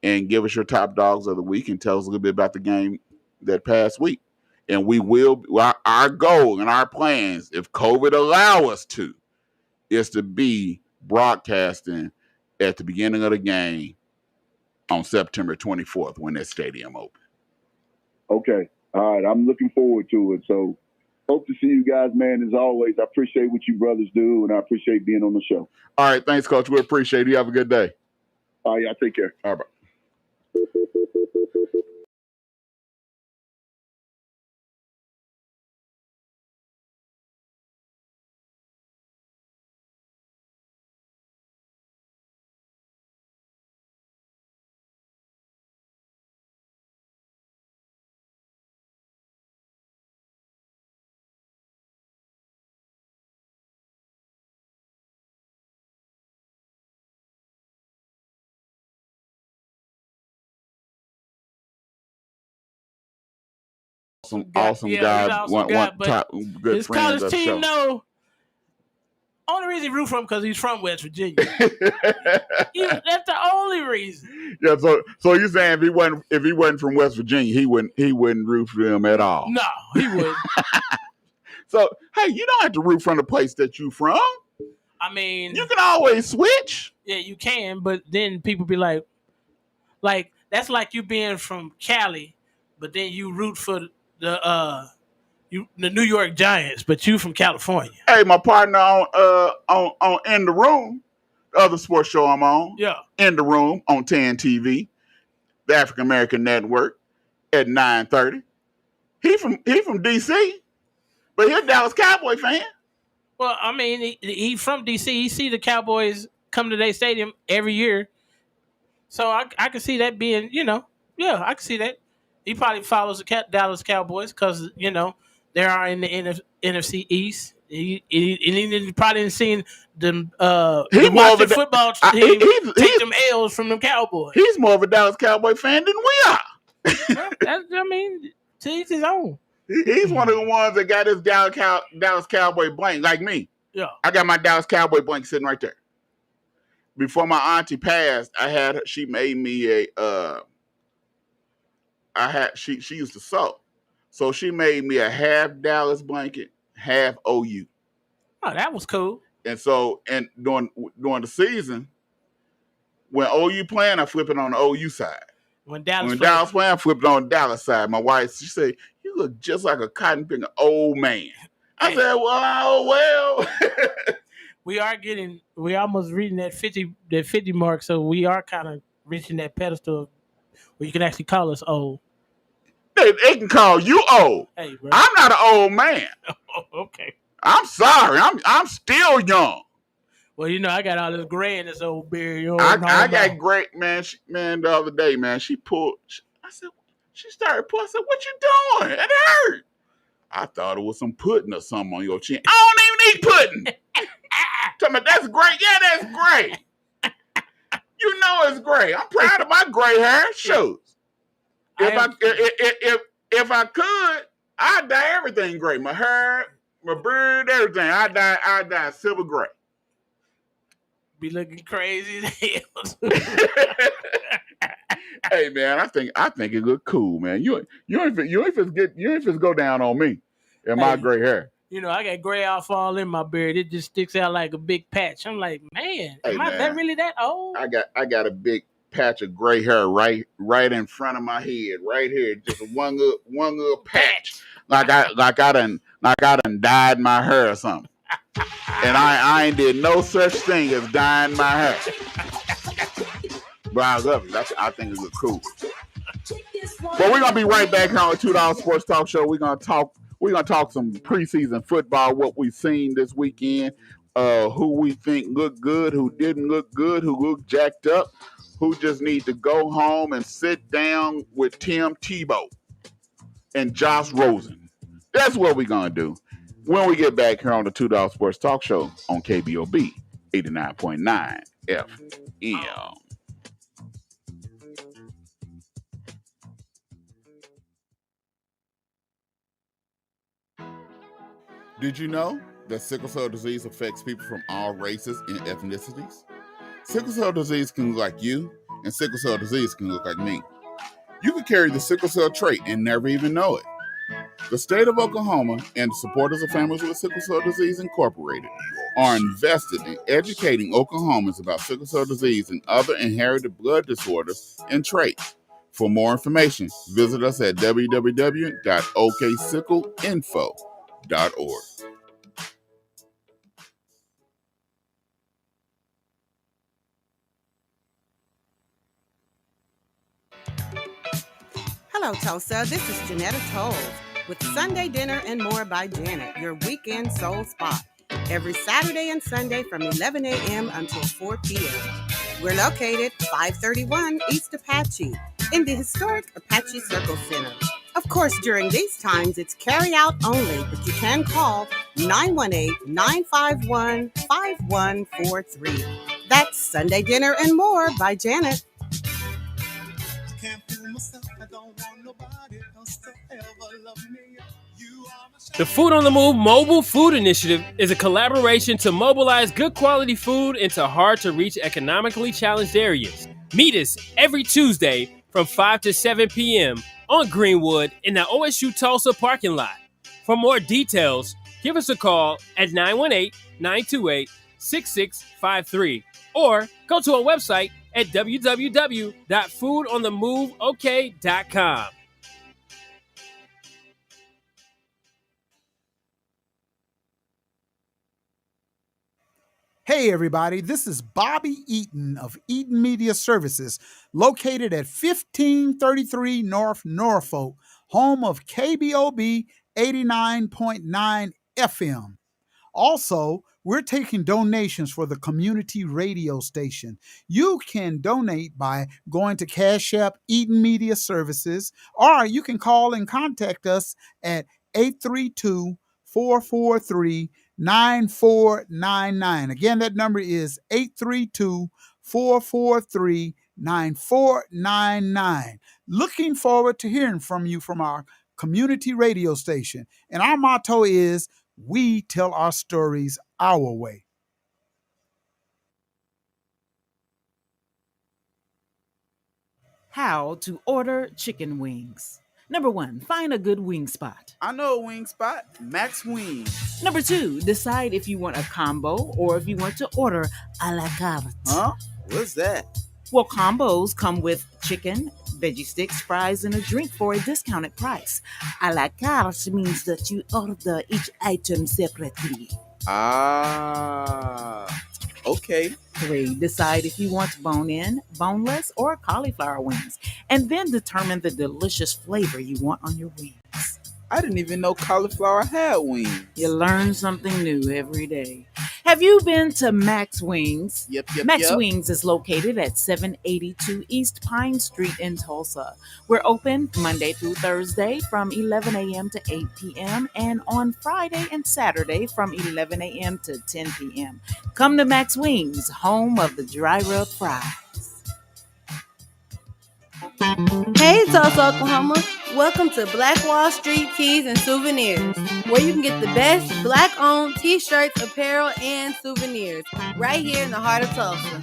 and give us your top dogs of the week and tell us a little bit about the game that past week. And we will. Our goal and our plans, if COVID allow us to, is to be broadcasting at the beginning of the game on September 24th when that stadium opens. Okay. All right. I'm looking forward to it. So hope to see you guys, man. As always, I appreciate what you brothers do, and I appreciate being on the show. All right. Thanks, Coach. We appreciate it. You have a good day. All right. Y'all take care. All right. Bye. Awesome guy. Good his friends college of the team, show. no. Only reason he root for him because he's from West Virginia. That's the only reason. Yeah. So you're saying if he wasn't from West Virginia, he wouldn't root for him at all. No, he wouldn't. So hey, you don't have to root from the place that you from. I mean, you can always switch. Yeah, you can, but then people be like that's like you being from Cali, but then you root for the New York Giants, but you from California. Hey, my partner on In the Room, the other sports show I'm on. Yeah. In the Room on 10 TV, the African American Network at 9:30. He from DC, but he's a Dallas Cowboy fan. Well, I mean, he from DC. He see the Cowboys come to their stadium every year, so I can see that being, I can see that. He probably follows the Dallas Cowboys because they are in the NFC East. He probably didn't seen them watching football team take them L's from them Cowboys. He's more of a Dallas Cowboy fan than we are. To each his own. He's one of the ones that got his Dallas Cowboy blank, like me. Yeah, I got my Dallas Cowboy blank sitting right there. Before my auntie passed, she made me she used to sew. So she made me a half Dallas blanket, half OU. Oh, that was cool. And so, during the season, when OU playing, I flip it on the OU side. When Dallas playing, I flip it on the Dallas side. My wife, she said, "You look just like a cotton picking old man." I said, "Well." we almost reaching that 50 mark, so we are kind of reaching that pedestal where you can actually call us old. They can call you old. Hey, bro. I'm not an old man. Okay. I'm sorry. I'm still young. Well, I got all this gray in this old beard. I got great, man. Man, the other day, man, she started pulling. I said, "What you doing? It hurt." I thought it was some pudding or something on your chin. I don't even need pudding. Tell me, that's great. Yeah, that's great. You know it's great. I'm proud of my gray hair. Shoot. If I could, I'd dye everything gray. My hair, my beard, everything. I'd dye silver gray. Be looking crazy as hell. Hey man, I think it look cool, man. You ain't just go down on me and my gray hair. I got gray off all in my beard. It just sticks out like a big patch. I'm like, man, am I that really that old? I got a big patch of gray hair right in front of my head, right here, just one little patch, like I done dyed my hair or something. And I ain't did no such thing as dyeing my hair. But I love it. I think it look cool. But we're gonna be right back here on the $2 Sports Talk Show. We're gonna talk some preseason football, what we've seen this weekend, who we think looked good, who didn't look good, who looked jacked up, who just need to go home and sit down with Tim Tebow and Josh Rosen. That's what we're gonna do when we get back here on the $2 Sports Talk Show on KBOB 89.9 FM. Did you know that sickle cell disease affects people from all races and ethnicities? Sickle cell disease can look like you, and sickle cell disease can look like me. You could carry the sickle cell trait and never even know it. The state of Oklahoma and the supporters of Families with Sickle Cell Disease Incorporated are invested in educating Oklahomans about sickle cell disease and other inherited blood disorders and traits. For more information, visit us at www.oksickleinfo.org. Hello, Tulsa. This is Janetta Tolles with Sunday Dinner and More by Janet, your weekend soul spot. Every Saturday and Sunday from 11 a.m. until 4 p.m. We're located 531 East Apache in the historic Apache Circle Center. Of course, during these times, it's carry-out only, but you can call 918-951-5143. That's Sunday Dinner and More by Janet. The Food on the Move Mobile Food Initiative is a collaboration to mobilize good quality food into hard-to-reach economically challenged areas. Meet us every Tuesday from 5 to 7 p.m. on Greenwood in the OSU Tulsa parking lot. For more details, give us a call at 918-928-6653 or go to our website at www.foodonthemoveok.com. Hey everybody, this is Bobby Eaton of Eaton Media Services, located at 1533 North Norfolk, home of KBOB 89.9 FM. Also, we're taking donations for the community radio station. You can donate by going to Cash App Eaton Media Services, or you can call and contact us at 832-443-9499. Again, that number is 832-443-9499. Looking forward to hearing from you from our community radio station. And our motto is, we tell our stories our way. How to order chicken wings. Number 1, find a good wing spot. I know a wing spot, Max Wings. Number 2, decide if you want a combo or if you want to order a la carte. Huh? What's that? Well, combos come with chicken, veggie sticks, fries, and a drink for a discounted price. A la carte means that you order each item separately. Ah. Okay. 3, decide if you want bone-in, boneless, or cauliflower wings, and then determine the delicious flavor you want on your wings. I didn't even know cauliflower had wings. You learn something new every day. Have you been to Max Wings? Yep. Max Wings is located at 782 East Pine Street in Tulsa. We're open Monday through Thursday from 11 a.m. to 8 p.m. and on Friday and Saturday from 11 a.m. to 10 p.m. Come to Max Wings, home of the dry rub fries. Hey Tulsa, Oklahoma. Welcome to Black Wall Street Tees and Souvenirs, where you can get the best black-owned t-shirts, apparel, and souvenirs right here in the heart of Tulsa.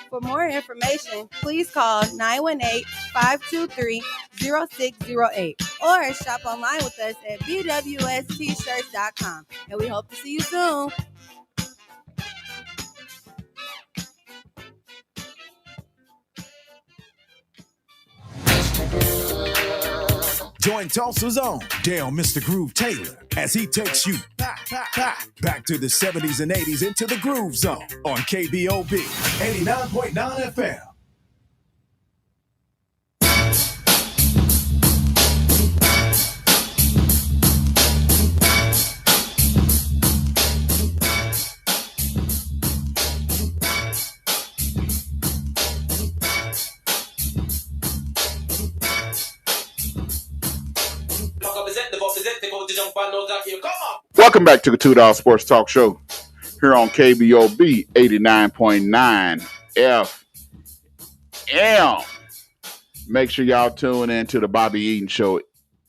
For more information, please call 918-523-0608 or shop online with us at bwstshirts.com. And we hope to see you soon. Join Tulsa's own Dale Mr. Groove Taylor as he takes you back to the 70s and 80s into the Groove Zone on KBOB 89.9 FM. Welcome back to the $2 Sports Talk Show here on KBOB 89.9 FM. Make sure y'all tune in to the Bobby Eaton Show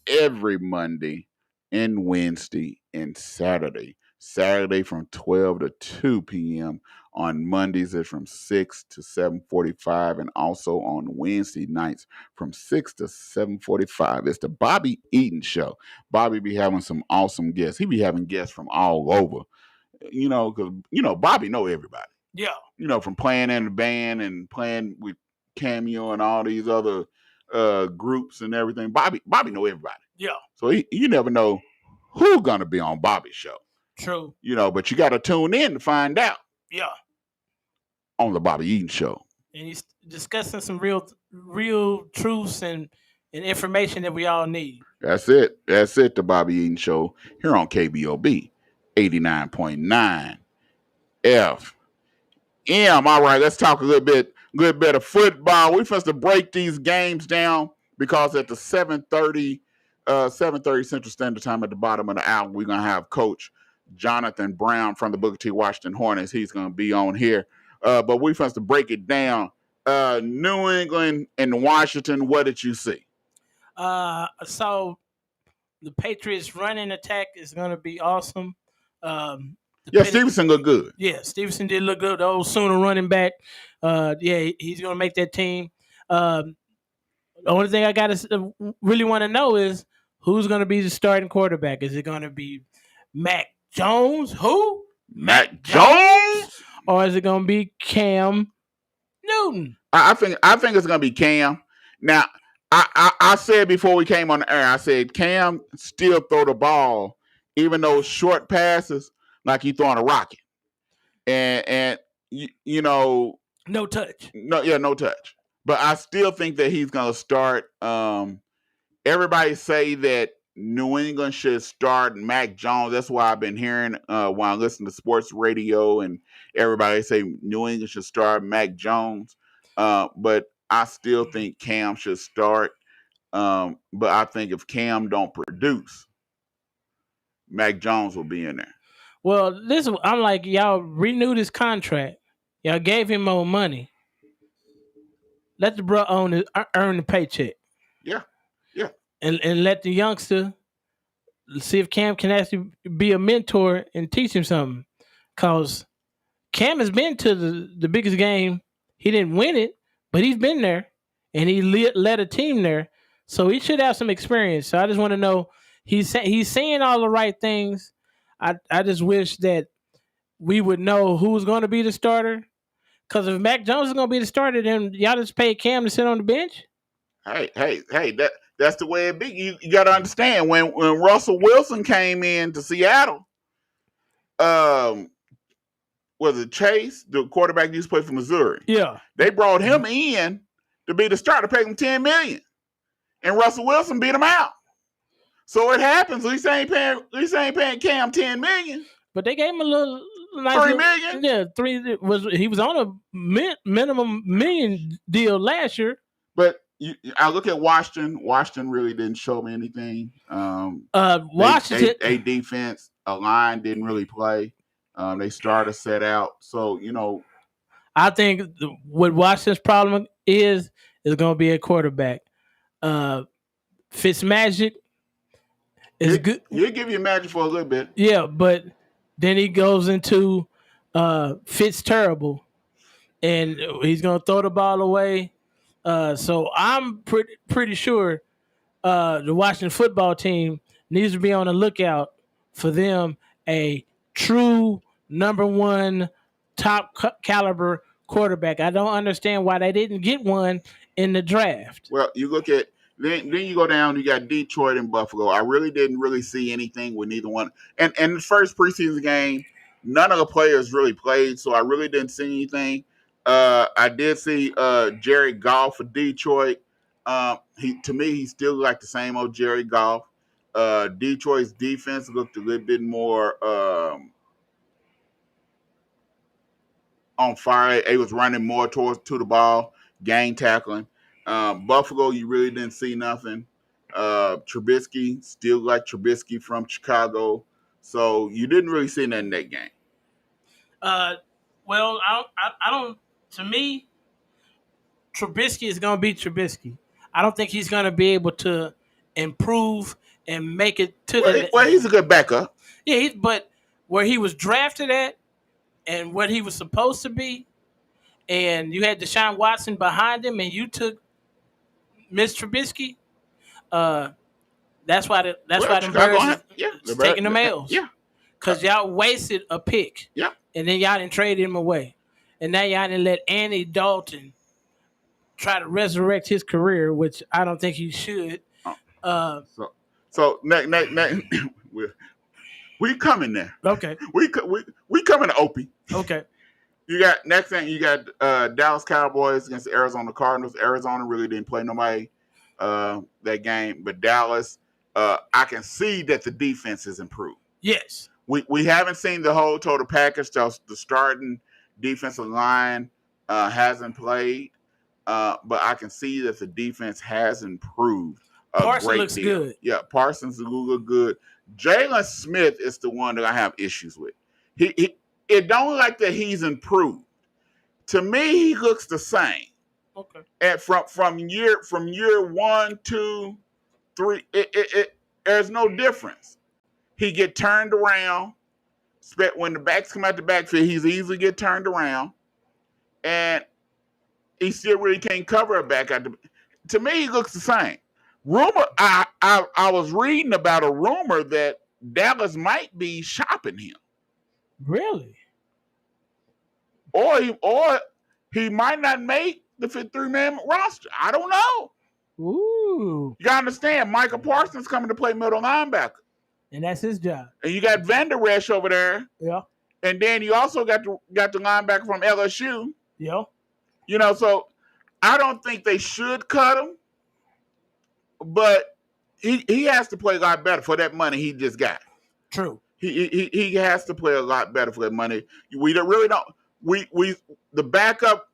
every Monday and Wednesday and Saturday. Saturday from 12 to 2 p.m. On Mondays it's from 6 to 7:45, and also on Wednesday nights from 6 to 7:45. It's the Bobby Eaton Show. Bobby be having some awesome guests. He be having guests from all over, because Bobby know everybody. Yeah. From playing in the band and playing with Cameo and all these other groups and everything. Bobby know everybody. Yeah. So you never know who's gonna be on Bobby's show. True. But you got to tune in to find out. Yeah. On the Bobby Eaton Show. And he's discussing some real truths and information that we all need. That's it. The Bobby Eaton Show here on KBOB 89.9 FM. All right, let's talk a good bit of football. We supposed to break these games down because at the 7:30 Central Standard Time at the bottom of the hour, we're going to have Coach Jonathan Brown from the Booker T. Washington Hornets. He's going to be on here. But we supposed to break it down. New England and Washington, what did you see? So the Patriots' running attack is going to be awesome. Stevenson looked good. Yeah, Stevenson did look good. The old Sooner running back. He's going to make that team. The only thing I really want to know is who's going to be the starting quarterback. Is it going to be Mac Jones? Who? Mac Jones? Or is it going to be Cam Newton? I think it's going to be Cam. Now, I said before we came on the air, I said Cam still throw the ball, even those short passes, like he throwing a rocket. And no touch. No touch. But I still think that he's going to start. Everybody say that New England should start Mac Jones. That's why I've been hearing while I listen to sports radio, and everybody say New England should start Mac Jones. But I still think Cam should start. But I think if Cam don't produce, Mac Jones will be in there. Well, I'm like, y'all renewed his contract. Y'all gave him more money. Let the bro earn the paycheck. Yeah. And let the youngster see if Cam can actually be a mentor and teach him something. Because Cam has been to the biggest game. He didn't win it, but he's been there. And he led a team there. So he should have some experience. So I just want to know, he's saying all the right things. I just wish that we would know who's going to be the starter. Because if Mac Jones is going to be the starter, then y'all just pay Cam to sit on the bench? Hey, that's the way it be. You got to understand, when Russell Wilson came in to Seattle, was it Chase, the quarterback used to play for Missouri? Yeah. They brought him in to be the starter, paid him $10 million. And Russell Wilson beat him out. So it happens. At least they ain't paying Cam $10 million. But they gave him a little nice $3 million? Yeah, he was on a minimum million deal last year. But I look at Washington. Washington really didn't show me anything. Washington, a defense, a line didn't really play. They started set out. So, I think what Washington's problem is going to be a quarterback. Fitzmagic is good. He'll give you magic for a little bit. Yeah, but then he goes into Fitz terrible, and he's going to throw the ball away. So I'm pretty sure the Washington football team needs to be on the lookout for them a true number one top caliber quarterback. I don't understand why they didn't get one in the draft. Well, you look at then you go down. You got Detroit and Buffalo. I really didn't see anything with neither one. And the first preseason game, none of the players really played, so I really didn't see anything. I did see Jerry Goff for Detroit. To me, he still like the same old Jerry Goff. Detroit's defense looked a little bit more on fire. It was running more to the ball, gang tackling. Buffalo, you really didn't see nothing. Trubisky, still like Trubisky from Chicago. So you didn't really see nothing in that game. Well, I don't. To me, Trubisky is going to be Trubisky. I don't think he's going to be able to improve and make it to the. Well, he's a good backup. Yeah, but where he was drafted at and what he was supposed to be, and you had Deshaun Watson behind him, and you took Miss Trubisky. That's why the Bears is taking the L's. Yeah, because y'all wasted a pick. Yeah, and then y'all didn't trade him away, and now y'all didn't let Andy Dalton try to resurrect his career, which I don't think he should. So next, we coming there. Okay, we coming to Opie. Okay. You got next thing. You got Dallas Cowboys against the Arizona Cardinals. Arizona really didn't play nobody that game, but Dallas, I can see that the defense has improved. Yes, we haven't seen the whole total package. The starting defensive line hasn't played, but I can see that the defense has improved. Parsons looks good. Yeah, Parsons look good. Jalen Smith is the one that I have issues with. It don't look like that he's improved. To me, he looks the same. Okay. And from year 1, 2, 3, there's no difference. He get turned around. When the backs come out the backfield, he's easily get turned around, and he still really can't cover a back out. To me, he looks the same. Rumor, I was reading about a rumor that Dallas might be shopping him. Really? Or he might not make the 53-man roster. I don't know. Ooh. You gotta understand, Michael Parsons coming to play middle linebacker. And that's his job. And you got Van Der Esch over there. Yeah. And then you also got the linebacker from LSU. Yeah. So I don't think they should cut him. But he has to play a lot better for that money he just got. True. He has to play a lot better for that money. We really don't. The backup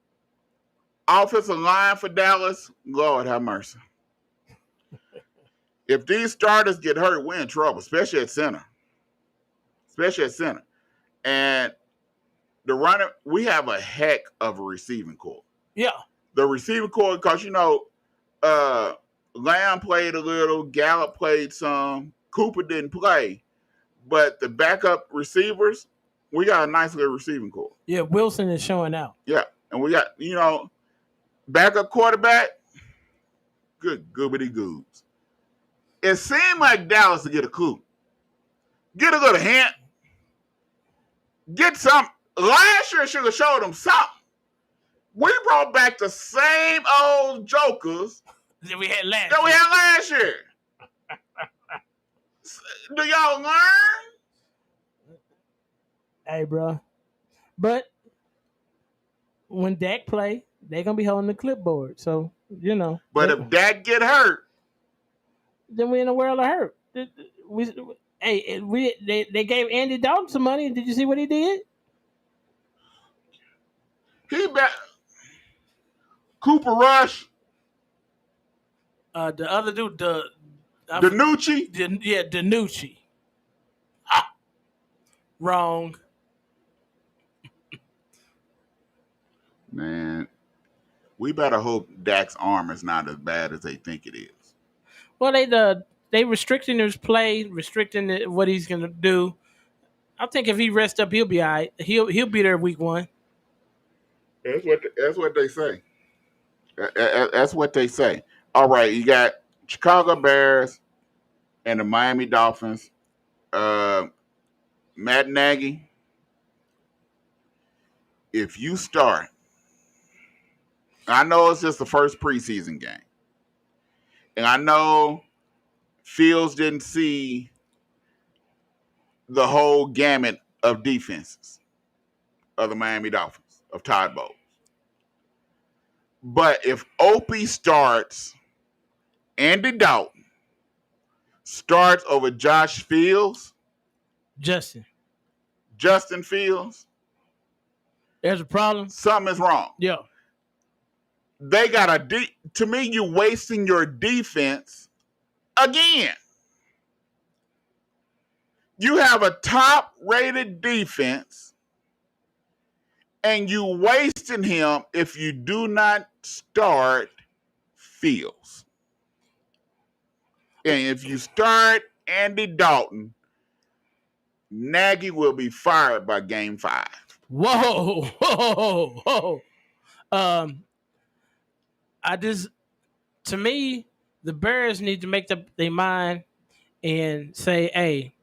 offensive line for Dallas, Lord have mercy. If these starters get hurt, we're in trouble, especially at center. And the runner, we have a heck of a receiving core. Yeah. The receiving core, because Lamb played a little, Gallup played some, Cooper didn't play. But the backup receivers, we got a nice little receiving core. Yeah, Wilson is showing out. Yeah, and we got, backup quarterback, good goobity goobs. It seemed like Dallas to get a clue. Get a little hint. Get some. Last year should have showed them something. We brought back the same old jokers that we had last year. Do y'all learn? Hey, bro. But when Dak play, they're gonna be holding the clipboard. So But if Dak get hurt, then we in a world of hurt. They gave Andy Dalton some money. Did you see what he did? he bet Cooper Rush, The other dude, Danucci. Danucci. Wrong. Man, we better hope Dak's arm is not as bad as they think it is. Well, they restricting his play, restricting what he's gonna do. I think if he rests up, he'll be all right. He'll be there week 1. That's what they say. That's what they say. All right, you got Chicago Bears and the Miami Dolphins. Matt Nagy, if you start, I know it's just the first preseason game, and I know Fields didn't see the whole gamut of defenses of the Miami Dolphins, of Todd Bowles. But if Opie starts, Andy Dalton starts over Josh Fields, Justin Fields, there's a problem. something is wrong. Yeah. They got to me, you're wasting your defense again. You have a top-rated defense, and you wasting him if you do not start Fields. And if you start Andy Dalton, Nagy will be fired by game 5. Whoa. To me, the Bears need to make up their mind and say, hey,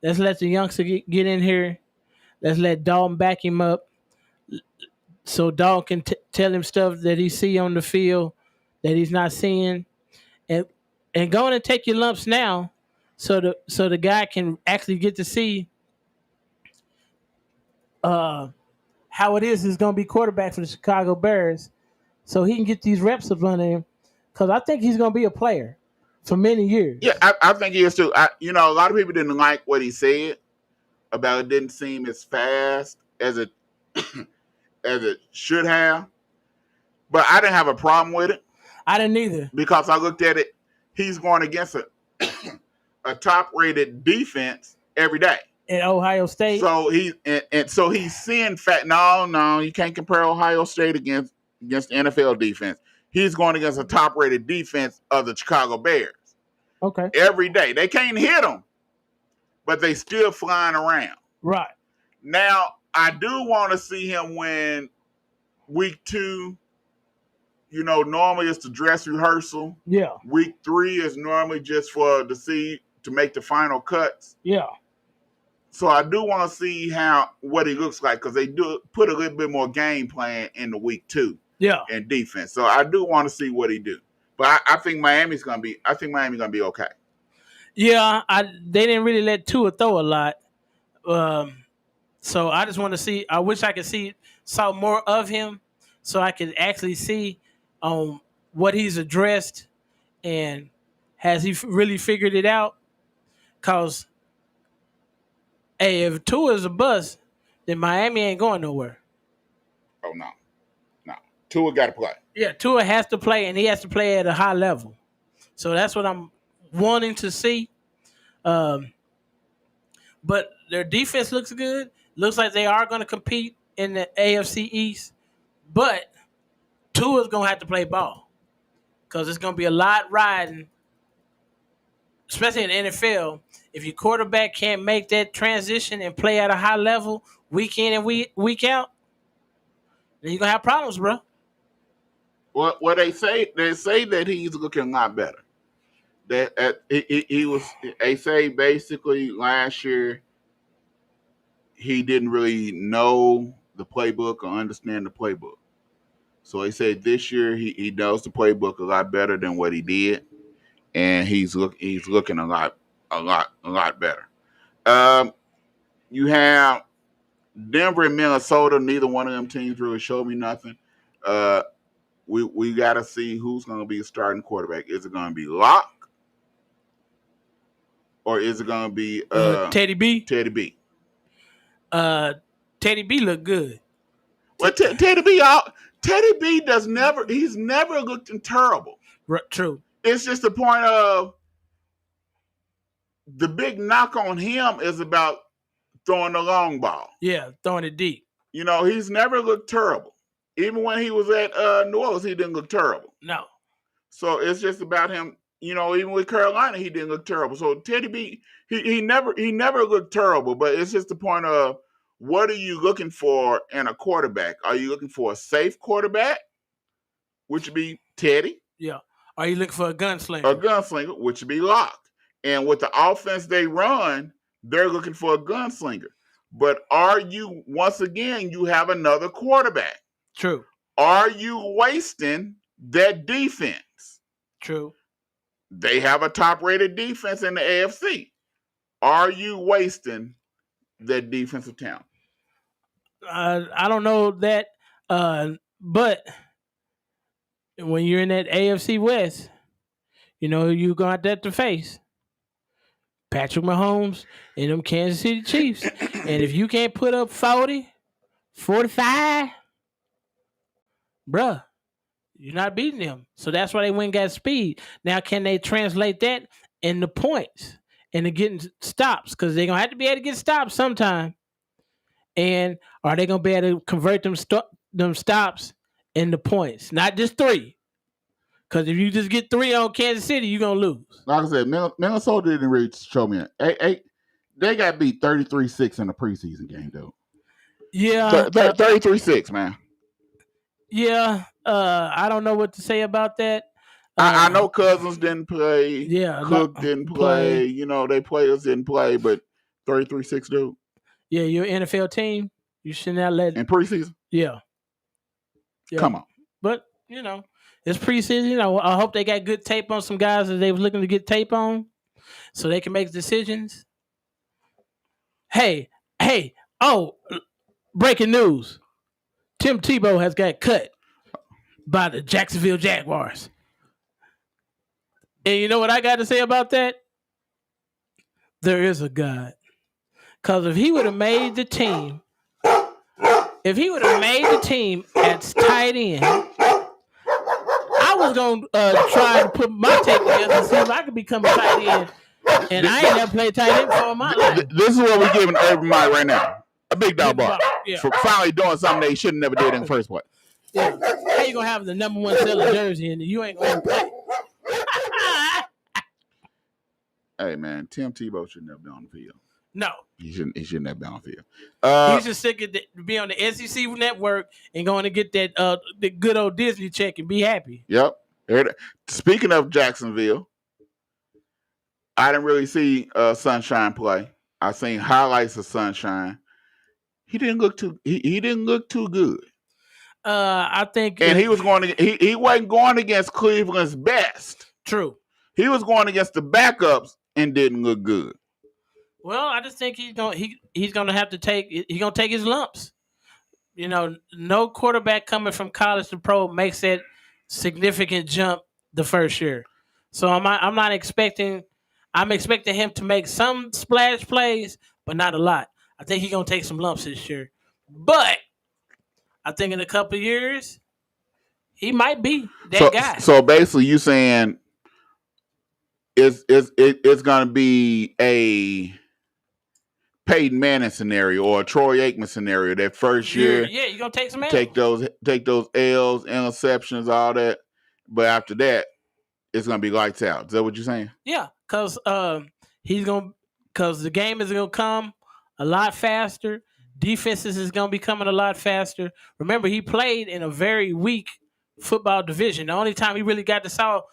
let's let the youngster get in here. Let's let Dalton back him up so Dalton can tell him stuff that he see on the field that he's not seeing. And go in and take your lumps now so the guy can actually get to see how it is going to be quarterback for the Chicago Bears so he can get these reps up under him because I think he's going to be a player for many years. Yeah, I think he is too. A lot of people didn't like what he said about it didn't seem as fast as it as it should have. But I didn't have a problem with it. I didn't either. Because I looked at it, he's going against a top-rated defense every day. In Ohio State. So he's seeing no, you can't compare Ohio State against the NFL defense. He's going against a top-rated defense of the Chicago Bears. Okay. Every day. They can't hit them, but they still flying around. Right. Now, I do want to see him win week 2. Normally it's the dress rehearsal. Yeah. Week 3 is normally just to make the final cuts. Yeah. So I do want to see what he looks like because they do put a little bit more game plan in the week 2. Yeah. And defense. So I do want to see what he do. But I think Miami's gonna be okay. Yeah, they didn't really let Tua throw a lot. So I just want to see. I wish I could saw more of him, so I could actually see what he's addressed and has he really figured it out. Cause if Tua is a bust, then Miami ain't going nowhere. Oh no. Tua got to play. Yeah, Tua has to play, and he has to play at a high level. So that's what I'm wanting to see. But their defense looks good. Looks like they are going to compete in the AFC East. But Tua's going to have to play ball because it's going to be a lot riding, especially in the NFL. If your quarterback can't make that transition and play at a high level week in and week out, then you're going to have problems, bro. What they say that he's looking a lot better. That he was. They say basically last year he didn't really know the playbook or understand the playbook. So they said this year he knows the playbook a lot better than what he did, and he's looking a lot better. You have Denver and Minnesota, neither one of them teams really showed me nothing. We got to see who's going to be a starting quarterback. Is it going to be Locke or is it going to be Teddy B? Teddy B. Teddy B look good. Well, Teddy B he's never looked terrible. True. It's just the point of the big knock on him is about throwing the long ball. Yeah, throwing it deep. He's never looked terrible. Even when he was at New Orleans, he didn't look terrible. No. So it's just about him. Even with Carolina, he didn't look terrible. So Teddy B, he never looked terrible. But it's just the point of what are you looking for in a quarterback? Are you looking for a safe quarterback, which would be Teddy? Yeah. Are you looking for a gunslinger? A gunslinger, which would be Locke. And with the offense they run, they're looking for a gunslinger. But once again, you have another quarterback. True. Are you wasting that defense? True. They have a top-rated defense in the AFC. Are you wasting that defensive talent? I don't know that, but when you're in that AFC West, you're going to have that to face Patrick Mahomes and them Kansas City Chiefs. And if you can't put up 40, 45, bruh, you're not beating them. So that's why they went and got speed. Now, can they translate that into points and to getting stops? Because they're going to have to be able to get stops sometime. And are they going to be able to convert them stops into points? Not just 3. Because if you just get 3 on Kansas City, you're going to lose. Like I said, Minnesota didn't really show me. They got beat 33-6 in the preseason game, though. Yeah. 33-6, man. Yeah. I don't know what to say about that. I know Cousins didn't play. Yeah. Cook didn't play. They players didn't play, but 33-6, dude. Yeah, you're an NFL team. You should not let... In preseason? Yeah. Come on. But, it's preseason. I hope they got good tape on some guys that they was looking to get tape on so they can make decisions. Hey, breaking news. Tim Tebow has got cut by the Jacksonville Jaguars. And you know what I got to say about that? There is a God. Because if he would have made the team at tight end, I was going to try to put my tape together and see if I could become a tight end. And I ain't never played tight end before in my life. This is what we're giving Urban Meyer right now. A big dog bar. Yeah. For finally doing something they should have never did in the first place. Yeah. How you going to have the number 1 selling jersey and you ain't going to play? Hey, man, Tim Tebow should never be on the field. No. He shouldn't have been on the field. He's just sick of to be on the SEC network and going to get that the good old Disney check and be happy. Yep. Speaking of Jacksonville, I didn't really see Sunshine play. I seen highlights of Sunshine. He didn't look too. He didn't look too good. I think, and he was going to. He wasn't going against Cleveland's best. True. He was going against the backups and didn't look good. Well, I just think he's gonna have to take his lumps. No quarterback coming from college to pro makes that significant jump the first year. So I'm not expecting. I'm expecting him to make some splash plays, but not a lot. I think he's gonna take some lumps this year. But I think in a couple of years, he might be that guy. So basically, you saying it's gonna be a Peyton Manning scenario or a Troy Aikman scenario that first year. Yeah, you're gonna take some L's. Take those L's, interceptions, all that. But after that, it's gonna be lights out. Is that what you're saying? Yeah, because the game is gonna come a lot faster. Defenses is gonna be coming a lot faster. Remember, he played in a very weak football division. The only time he really got to saw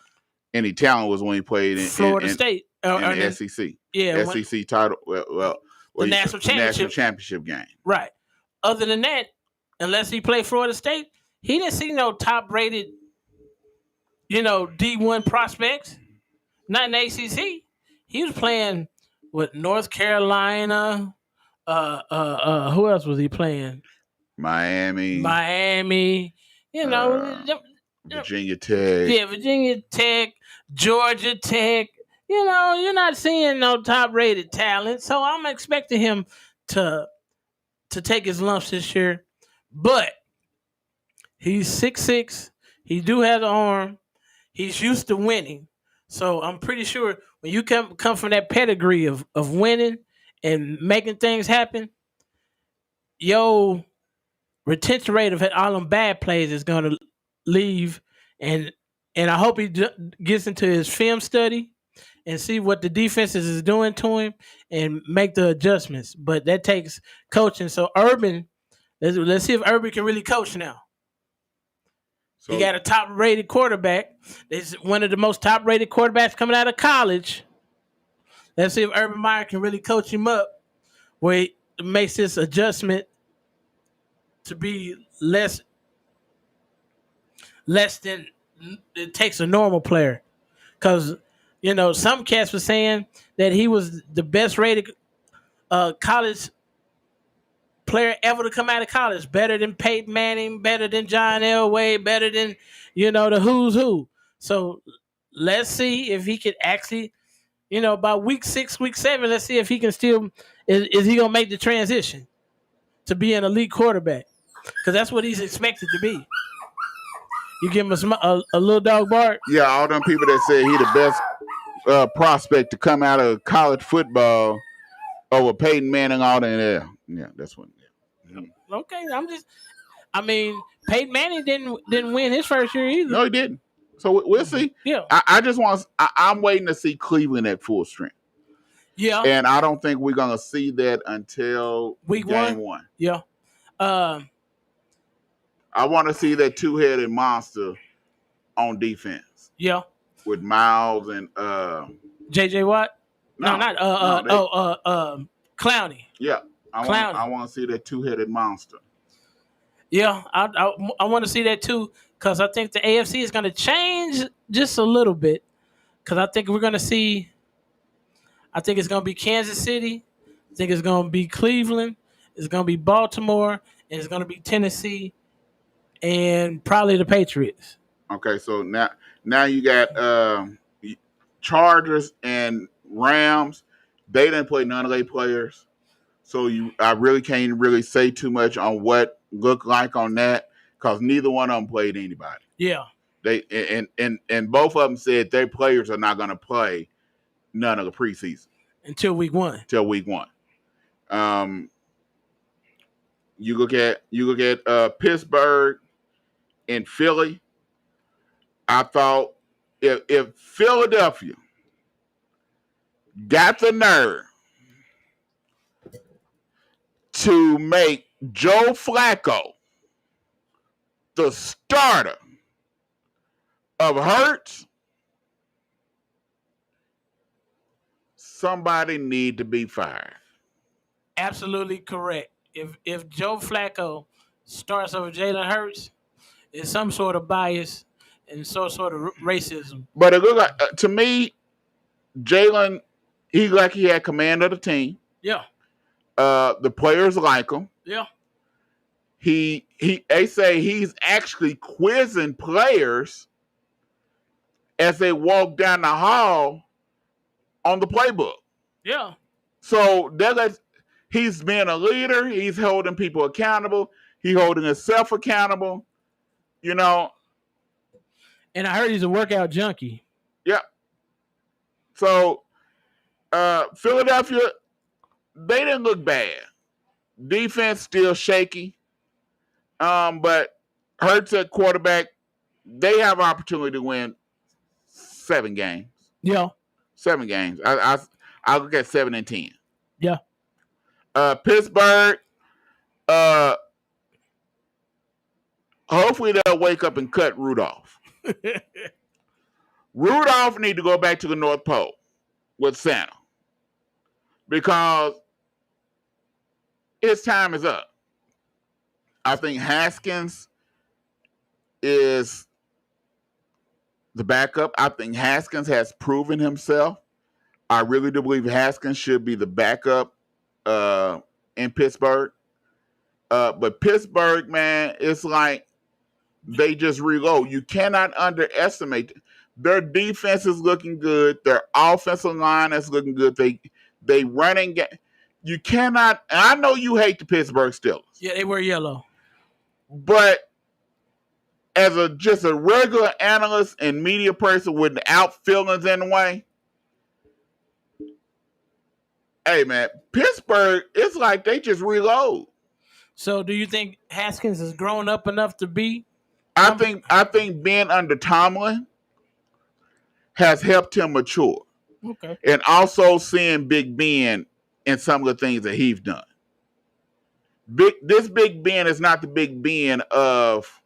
any talent was when he played in Florida State in the SEC. Yeah, SEC title. The national championship game. Right. Other than that, unless he played Florida State, he didn't see no top-rated, D1 prospects. Not in the ACC. He was playing with North Carolina, Who else was he playing? Miami, You know, Virginia Tech. yeah, Virginia Tech, Georgia Tech. You know, you're not seeing no top rated talent, so I'm expecting him to take his lumps this year. But he's 6'6". He do have the arm. He's used to winning. So I'm pretty sure when you come from that pedigree of winning and making things happen, your retention rate of all them bad plays is gonna leave, and I hope he gets into his film study and see what the defenses is doing to him and make the adjustments. But that takes coaching. So Urban, let's see if Urban can really coach now. So, he got a top-rated quarterback. He's one of the most top-rated quarterbacks coming out of college. Let's see if Urban Meyer can really coach him up where he makes this adjustment to be less than it takes a normal player. Because, you know, some cats were saying that he was the best-rated college player ever to come out of college. Better than Peyton Manning, better than John Elway, better than, you know, the who's who. So let's see if he can actually, you know, by week 6, week 7, let's see if he can still, is he going to make the transition to be an elite quarterback? Because that's what he's expected to be. You give him a little dog bark? Yeah, all them people that say he the best prospect to come out of college football over Peyton Manning, all that. Yeah, that's what. Yeah. Okay, I mean, Peyton Manning didn't win his first year either. No, he didn't. So we'll see. Yeah. I'm waiting to see Cleveland at full strength. Yeah. And I don't think we're going to see that until game one. Yeah. I want to see that two-headed monster on defense. Yeah. With Miles and JJ Watt? No, not Clowney. Yeah. I want to see that two-headed monster. Yeah, I want to see that too, because I think the AFC is going to change just a little bit. Because I think we're going to see, I think it's going to be Kansas City. I think it's going to be Cleveland. It's going to be Baltimore. And it's going to be Tennessee. And probably the Patriots. Okay, so now you got Chargers and Rams. They didn't play none of their players. So I really can't really say too much on what looked like on that, because neither one of them played anybody. Yeah. They and both of them said their players are not going to play none of the preseason until week one. You look at Pittsburgh and Philly. I thought if Philadelphia got the nerve to make Joe Flacco the starter of Hurts, somebody need to be fired. Absolutely correct. If Joe Flacco starts over Jalen Hurts, it's some sort of bias and some sort of racism. But it looked like, to me, Jalen, he had command of the team. Yeah. The players like him. Yeah. They say he's actually quizzing players as they walk down the hall on the playbook. Yeah. So he's being a leader. He's holding people accountable. He's holding himself accountable. You know. And I heard he's a workout junkie. Yeah. So Philadelphia, they didn't look bad. Defense still shaky. But Hurts at quarterback, they have opportunity to win 7 games. Yeah. 7 games. I look at 7 and 10. Yeah. Pittsburgh, hopefully they'll wake up and cut Rudolph. Rudolph need to go back to the North Pole with Santa, because his time is up. I think Haskins is the backup. I think Haskins has proven himself. I really do believe Haskins should be the backup in in Pittsburgh. But Pittsburgh, man, it's like they just reload. You cannot underestimate their defense is looking good. Their offensive line is looking good. They running game. You cannot. And I know you hate the Pittsburgh Steelers. Yeah, they wear yellow. But as just a regular analyst and media person without feelings in the way, hey man, Pittsburgh, it's like they just reload. So, do you think Haskins has grown up enough to be? I think being under Tomlin has helped him mature. Okay. And also seeing Big Ben and some of the things that he's done. This Big Ben is not the Big Ben of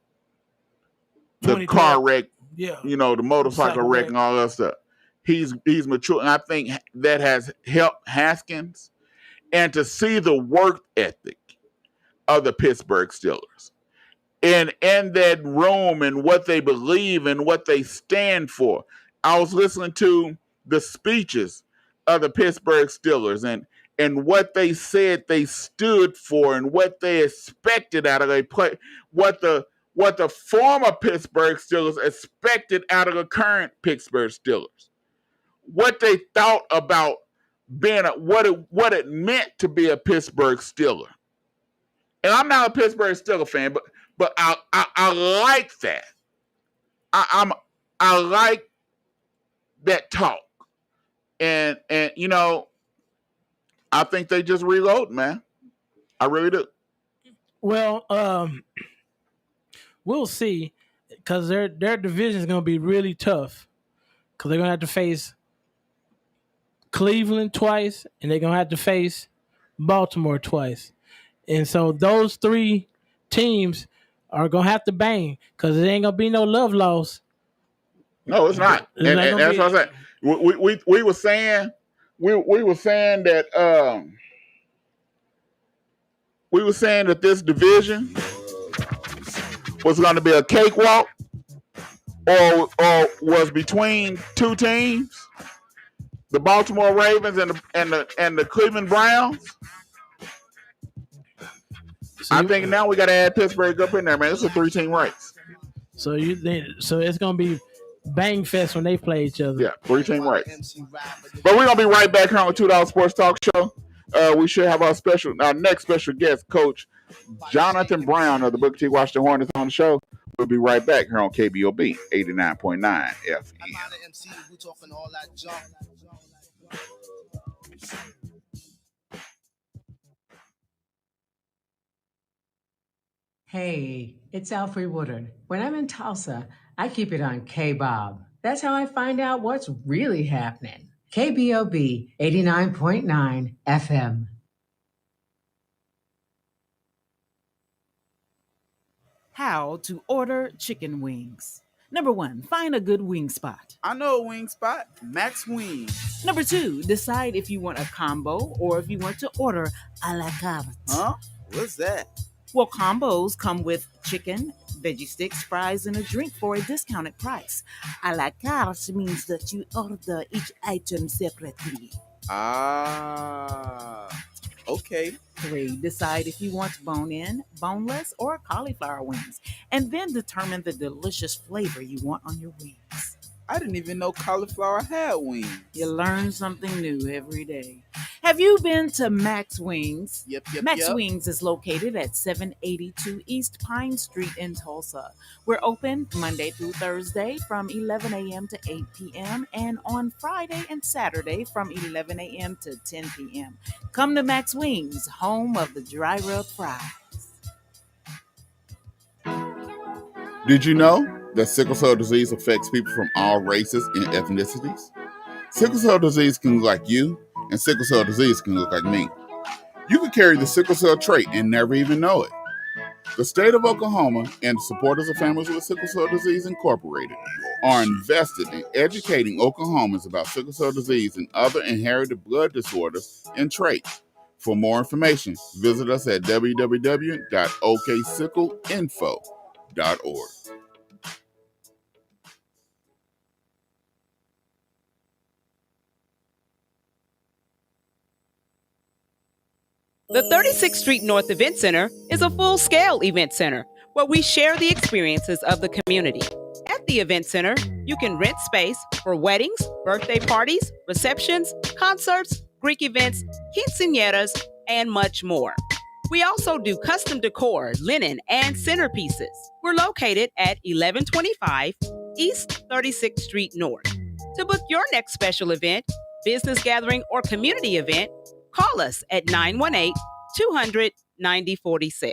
the car wreck, yeah, the motorcycle wreck and all that stuff. He's mature, and I think that has helped Haskins, and to see the work ethic of the Pittsburgh Steelers. And in that room and what they believe and what they stand for. I was listening to the speeches of the Pittsburgh Steelers and what they said they stood for and what they expected out of a play, what the former Pittsburgh Steelers expected out of the current Pittsburgh Steelers, what they thought about being what it meant to be a Pittsburgh Steeler. And I'm not a Pittsburgh Steelers fan, but I like that. I like that talk, and I think they just reload, man. I really do. Well, we'll see, because their division is going to be really tough, because they're going to have to face Cleveland twice, and they're going to have to face Baltimore twice. And so those three teams are going to have to bang, because it ain't going to be no love loss. No, it's not. And that's what I said. We were saying that this division was going to be a cakewalk, or was between two teams, the Baltimore Ravens and the Cleveland Browns. I think now we got to add Pittsburgh up in there, man. It's a 3-team race. So it's going to be bang fest when they play each other. Yeah, 3-team race. But we're going to be right back here on the $2 Sports Talk Show. We should have our next special guest, Coach Jonathan Brown of the Booker T. Washington Hornets on the show. We'll be right back here on KBOB 89.9 FM. Hey, it's Alfre Woodard. When I'm in Tulsa, I keep it on KBOB. That's how I find out what's really happening. KBOB 89.9 FM. How to order chicken wings. Number 1, find a good wing spot. I know a wing spot, Max Wings. Number 2, decide if you want a combo or if you want to order a la carte. Huh? What's that? Well, combos come with chicken, veggie sticks, fries, and a drink for a discounted price. A la carte means that you order each item separately. Okay. 3, decide if you want bone-in, boneless, or cauliflower wings, and then determine the delicious flavor you want on your wings. I didn't even know cauliflower had wings. You learn something new every day. Have you been to Max Wings? Yep. Max Wings is located at 782 East Pine Street in Tulsa. We're open Monday through Thursday from 11 a.m. to 8 p.m. and on Friday and Saturday from 11 a.m. to 10 p.m. Come to Max Wings, home of the dry rub fries. Did you know that sickle cell disease affects people from all races and ethnicities? Sickle cell disease can look like you, and sickle cell disease can look like me. You could carry the sickle cell trait and never even know it. The state of Oklahoma and the supporters of Families with Sickle Cell Disease Incorporated are invested in educating Oklahomans about sickle cell disease and other inherited blood disorders and traits. For more information, visit us at www.oksickleinfo.org. The 36th Street North Event Center is a full-scale event center where we share the experiences of the community. At the event center, you can rent space for weddings, birthday parties, receptions, concerts, Greek events, quinceañeras, and much more. We also do custom decor, linen, and centerpieces. We're located at 1125 East 36th Street North. To book your next special event, business gathering, or community event, call us at 918-200-9046.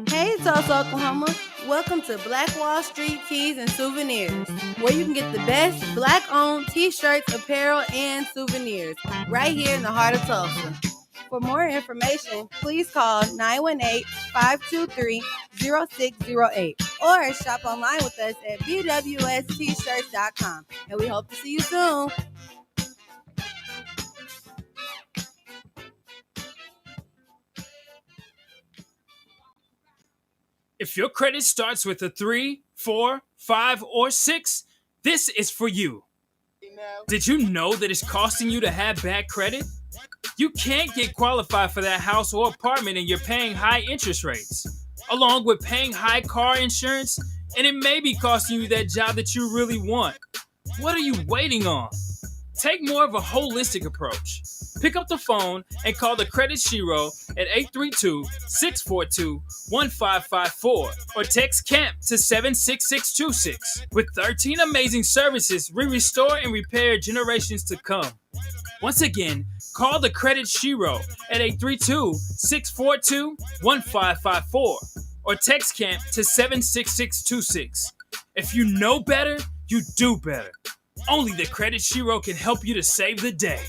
Hey, Tulsa, Oklahoma. Welcome to Black Wall Street Tees and Souvenirs, where you can get the best Black-owned t-shirts, apparel, and souvenirs right here in the heart of Tulsa. For more information, please call 918-523-0608 or shop online with us at bwstshirts.com. And we hope to see you soon. If your credit starts with a 3, 4, 5, or 6, this is for you. Did you know that it's costing you to have bad credit? You can't get qualified for that house or apartment and you're paying high interest rates, along with paying high car insurance, and it may be costing you that job that you really want. What are you waiting on? Take more of a holistic approach. Pick up the phone and call the Credit Shiro at 832-642-1554 or text CAMP to 76626. With 13 amazing services, we restore and repair generations to come. Once again, call the Credit Shiro at 832-642-1554 or text CAMP to 76626. If you know better, you do better. Only the Credit Shiro can help you to save the day.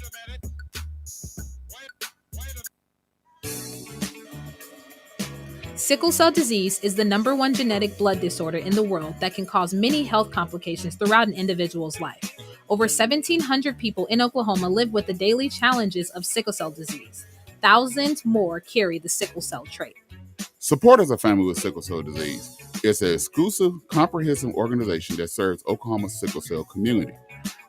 Sickle cell disease is the #1 genetic blood disorder in the world that can cause many health complications throughout an individual's life. Over 1,700 people in Oklahoma live with the daily challenges of sickle cell disease. Thousands more carry the sickle cell trait. Supporters of Family with Sickle Cell Disease is an exclusive, comprehensive organization that serves Oklahoma's sickle cell community.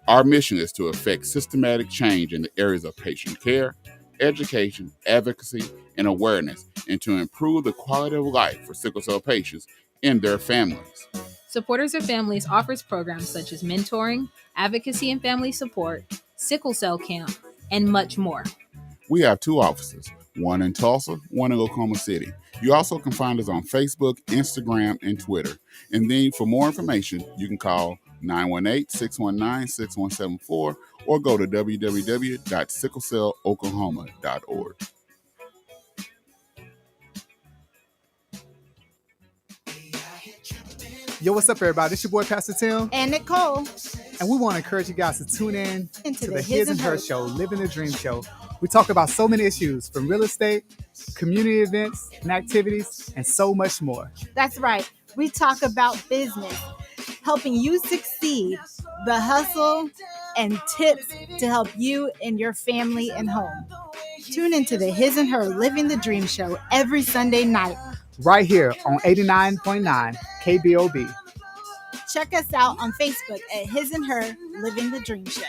Our mission is to effect systematic change in the areas of patient care, education, advocacy, and awareness, and to improve the quality of life for sickle cell patients and their families. Supporters of Families offers programs such as mentoring, advocacy and family support, sickle cell camp, and much more. We have 2 offices, one in Tulsa, one in Oklahoma City. You also can find us on Facebook, Instagram, and Twitter. And then for more information, you can call 918-619-6174 or go to www.sicklecelloklahoma.org. Yo, what's up, everybody? It's your boy, Pastor Tim. And Nicole. And we want to encourage you guys to tune in Into to the the His and Her show, Living the Dream Show. We talk about so many issues from real estate, community events and activities, and so much more. That's right. We talk about business, helping you succeed, the hustle, and tips to help you and your family and home. Tune into the His and Her Living the Dream show every Sunday night. Right here on 89.9 KBOB. Check us out on Facebook at His and Her Living the Dream Show.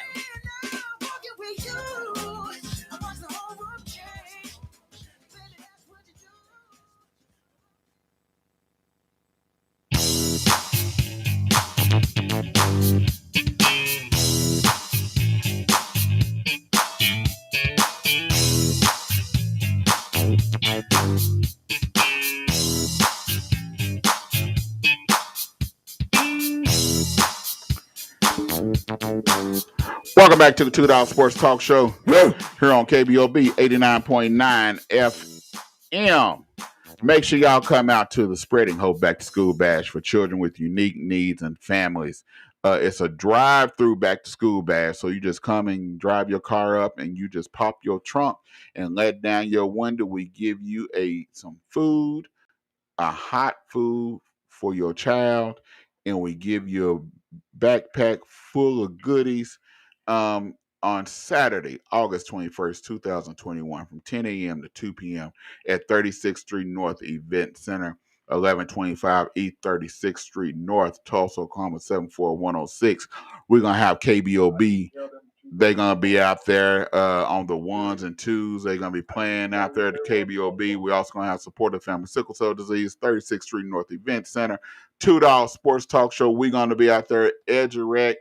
Welcome back to the $2 Sports Talk Show here on KBOB 89.9 FM. Make sure y'all come out to the Spreading Hope Back to School Bash for children with unique needs and families. It's a drive-through back to school bash, so you just come and drive your car up and you just pop your trunk and let down your window. We give you some food, a hot food for your child, and we give you a backpack full of goodies on Saturday, August 21st, 2021, from 10 a.m. to 2 p.m. at 36th Street North Event Center. 1125 East 36th Street North, Tulsa, Oklahoma 74106. We're going to have KBOB. They're going to be out there on the ones and twos. They're going to be playing out there at the KBOB. We're also going to have Support the Family Sickle Cell Disease, 36th Street North Event Center, $2 Sports Talk Show. We're going to be out there at Edgerec.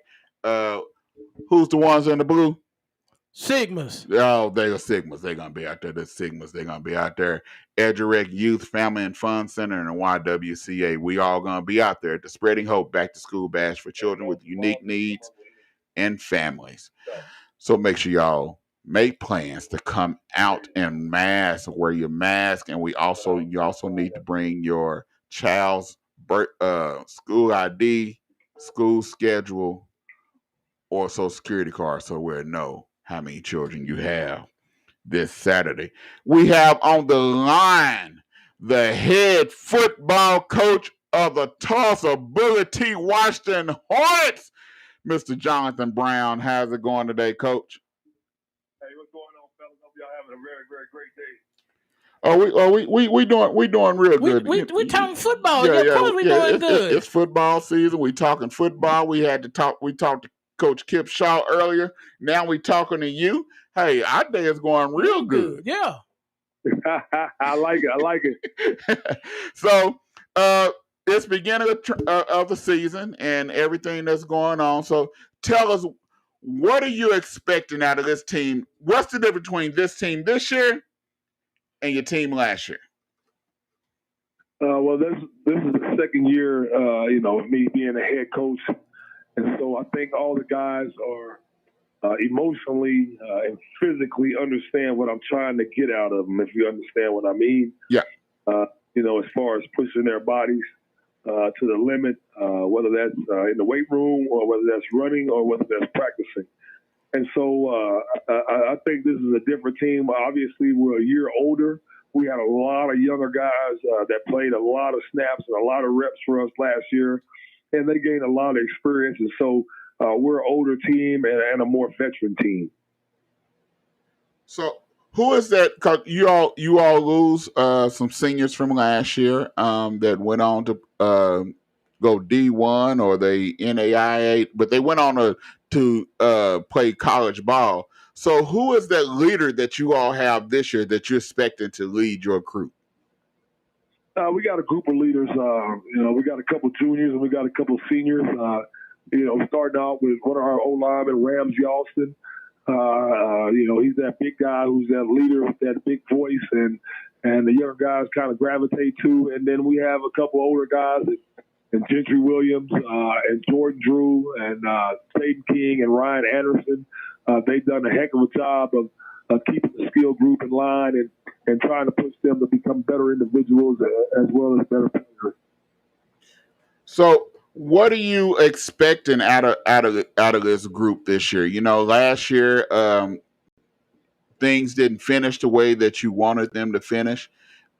Who's the ones in the blue? Sigmas. Oh, they are Sigmas. They're going to be out there. The Sigmas. They're going to be out there. Edgerec Youth, Family and Fun Center and the YWCA. We all going to be out there at the Spreading Hope Back to School Bash for children with unique needs and families. So make sure y'all make plans to come out in mass, wear your mask, and you also need to bring your child's school ID, school schedule, or Social Security card so we'll know how many children you have this Saturday. We have on the line the head football coach of the Tulsa Booker T. Washington Hornets, Mr. Jonathan Brown. How's it going today, Coach? Hey, what's going on, fellas? Hope y'all having a very, very great day. We doing real good. We talking football. Yeah, of course we doing good. It's football season. We talking football. We talked to Coach Kip Shaw earlier. Now we talking to you. Hey, our day is going real good. Yeah. I like it. So, it's beginning of the season and everything that's going on. So tell us, what are you expecting out of this team? What's the difference between this team this year and your team last year? Well, this is the second year, of me being a head coach. And so I think all the guys are emotionally and physically understand what I'm trying to get out of them, if you understand what I mean. Yeah. As far as pushing their bodies to the limit, whether that's in the weight room or whether that's running or whether that's practicing. And so I think this is a different team. Obviously, we're a year older. We had a lot of younger guys that played a lot of snaps and a lot of reps for us last year, and they gained a lot of experience. And so we're an older team and a more veteran team. So who is that? Because you all lose some seniors from last year that went on to go D1 or they NAIA, but they went on to play college ball. So who is that leader that you all have this year that you're expecting to lead your crew? We got a group of leaders. We got a couple juniors and we got a couple seniors. Starting out with one of our O-linemen, Ramsey Alston. He's that big guy who's that leader with that big voice, and the younger guys kind of gravitate to. And then we have a couple older guys, and Gentry Williams, and Jordan Drew, and Satan King, and Ryan Anderson. They've done a heck of a job of keeping the skill group in line and trying to push them to become better individuals as well as better players. So, what are you expecting out of this group this year? Last year things didn't finish the way that you wanted them to finish,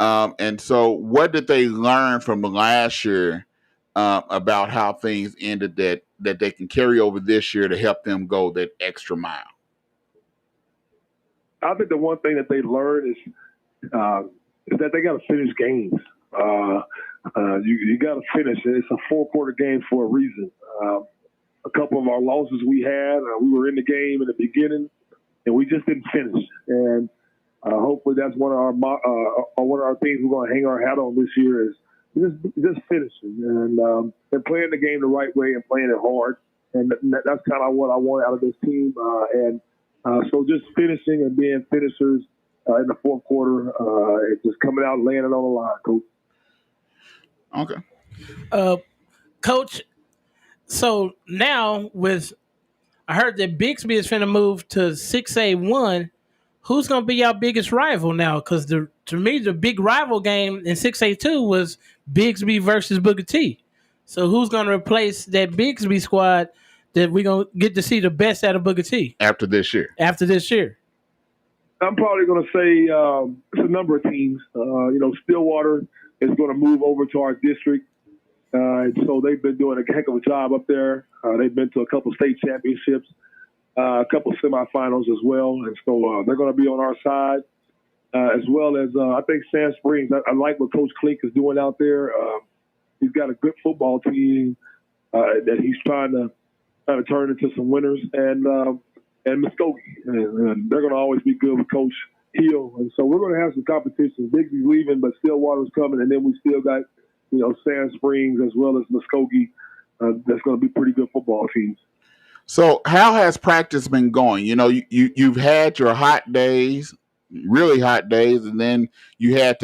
and so what did they learn from last year about how things ended that they can carry over this year to help them go that extra mile? I think the one thing that they learned is that they got to finish games. You got to finish. It's a 4-quarter game for a reason. A couple of our losses we had, we were in the game in the beginning, and we just didn't finish. And hopefully that's one of our things we're going to hang our hat on this year is just finishing and playing the game the right way and playing it hard. And that's kind of what I want out of this team. So just finishing and being finishers in the 4th quarter, just coming out and laying it on the line, Coach. Okay. Coach, so now I heard that Bixby is finna move to 6A1. Who's gonna be our biggest rival now? Because to me, the big rival game in 6A2 was Bixby versus Booker T. So who's gonna replace that Bixby squad that we're gonna get to see the best out of Booker T after this year? I'm probably gonna say it's a number of teams. Stillwater is going to move over to our district. So they've been doing a heck of a job up there. They've been to a couple state championships, a couple semifinals as well. And so they're going to be on our side. as well as I think Sand Springs. I like what Coach Klink is doing out there. He's got a good football team that he's trying to turn into some winners, and Muskogee. And they're going to always be good with Coach Hill. And so we're going to have some competition. Bigsby's leaving, but Stillwater's coming, and then we still got, Sand Springs as well as Muskogee. That's going to be pretty good football teams. So how has practice been going? You've had your hot days, really hot days, and then you had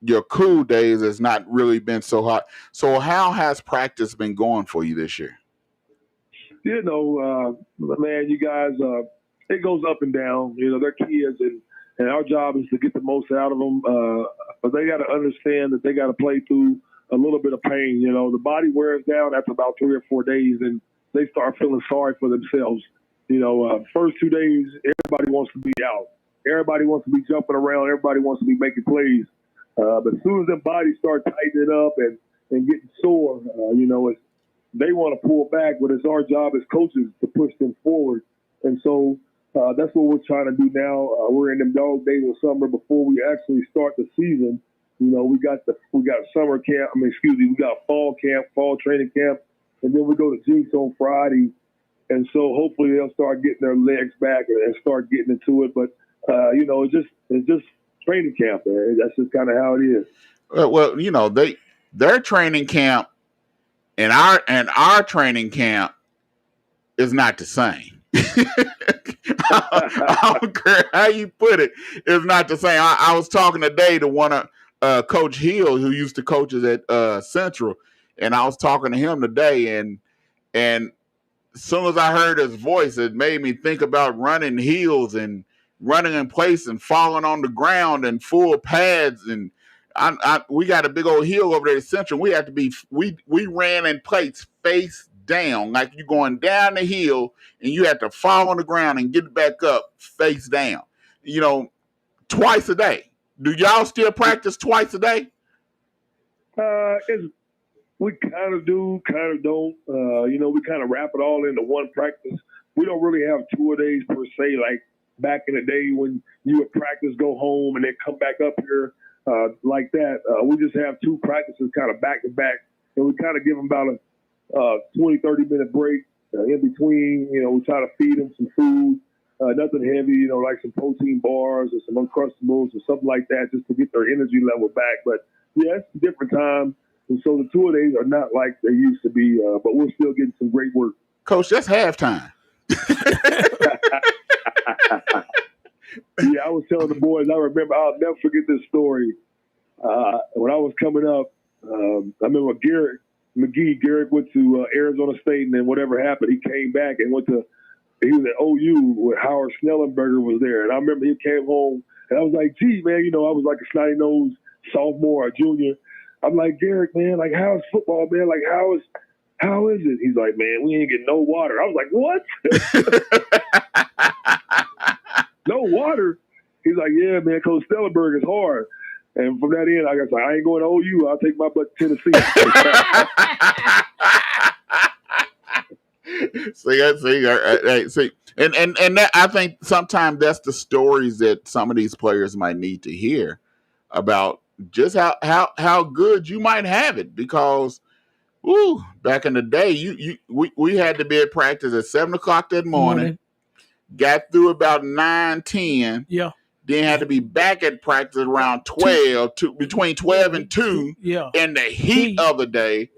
your cool days that's not really been so hot. So how has practice been going for you this year? Man, you guys, it goes up and down. They're kids, and our job is to get the most out of them. But they got to understand that they got to play through a little bit of pain. The body wears down after about 3 or 4 days, and they start feeling sorry for themselves. First 2 days, everybody wants to be out. Everybody wants to be jumping around. Everybody wants to be making plays. But as soon as their bodies start tightening up and getting sore, they want to pull back, but it's our job as coaches to push them forward. And so that's what we're trying to do now. We're in them dog days of summer before we actually start the season. We got summer camp. We got fall camp, fall training camp, and then we go to Jinx on Friday. And so hopefully they'll start getting their legs back and start getting into it. But it's just training camp. Man. That's just kind of how it is. Well, their training camp and our training camp is not the same. I don't care how you put it. It's not the same. I was talking today to one of Coach Hill, who used to coach us at Central, and I was talking to him today, and as soon as I heard his voice, it made me think about running heels and running in place and falling on the ground and full pads. And we got a big old hill over there at Central. We ran in place face down, like you're going down the hill and you have to fall on the ground and get back up face down, twice a day. Do y'all still practice twice a day? We kind of do, kind of don't. We kind of wrap it all into one practice. We don't really have 2 days per se, like back in the day when you would practice, go home, and then come back up here like that. We just have 2 practices kind of back to back, and we kind of give them about a 20, 30-minute break in between. We try to feed them some food, nothing heavy, like some protein bars or some Uncrustables or something like that, just to get their energy level back. But, yeah, it's a different time. And so the 2 days are not like they used to be, but we're still getting some great work. Coach, that's halftime. Yeah, I was telling the boys, I'll never forget this story. When I was coming up, I remember Garrett went to Arizona State, and then whatever happened, he came back and he was at OU where Howard Snellenberger was there. And I remember he came home, and I was like, gee, man, I was like a snotty-nosed sophomore or junior. I'm like, Garrett, man, like, how's football, man? Like, how is it? He's like, man, we ain't getting no water. I was like, what? No water? He's like, yeah, man, Coach Stellenberg is hard. And from that end, I was like, I ain't going to OU. I'll take my butt to Tennessee. See, and that, I think sometimes that's the stories that some of these players might need to hear about just how good you might have it, because back in the day, we had to be at practice at 7:00 that morning, got through about 9:10, then had to be back at practice around 12, between 12 and 2, in the heat of the day.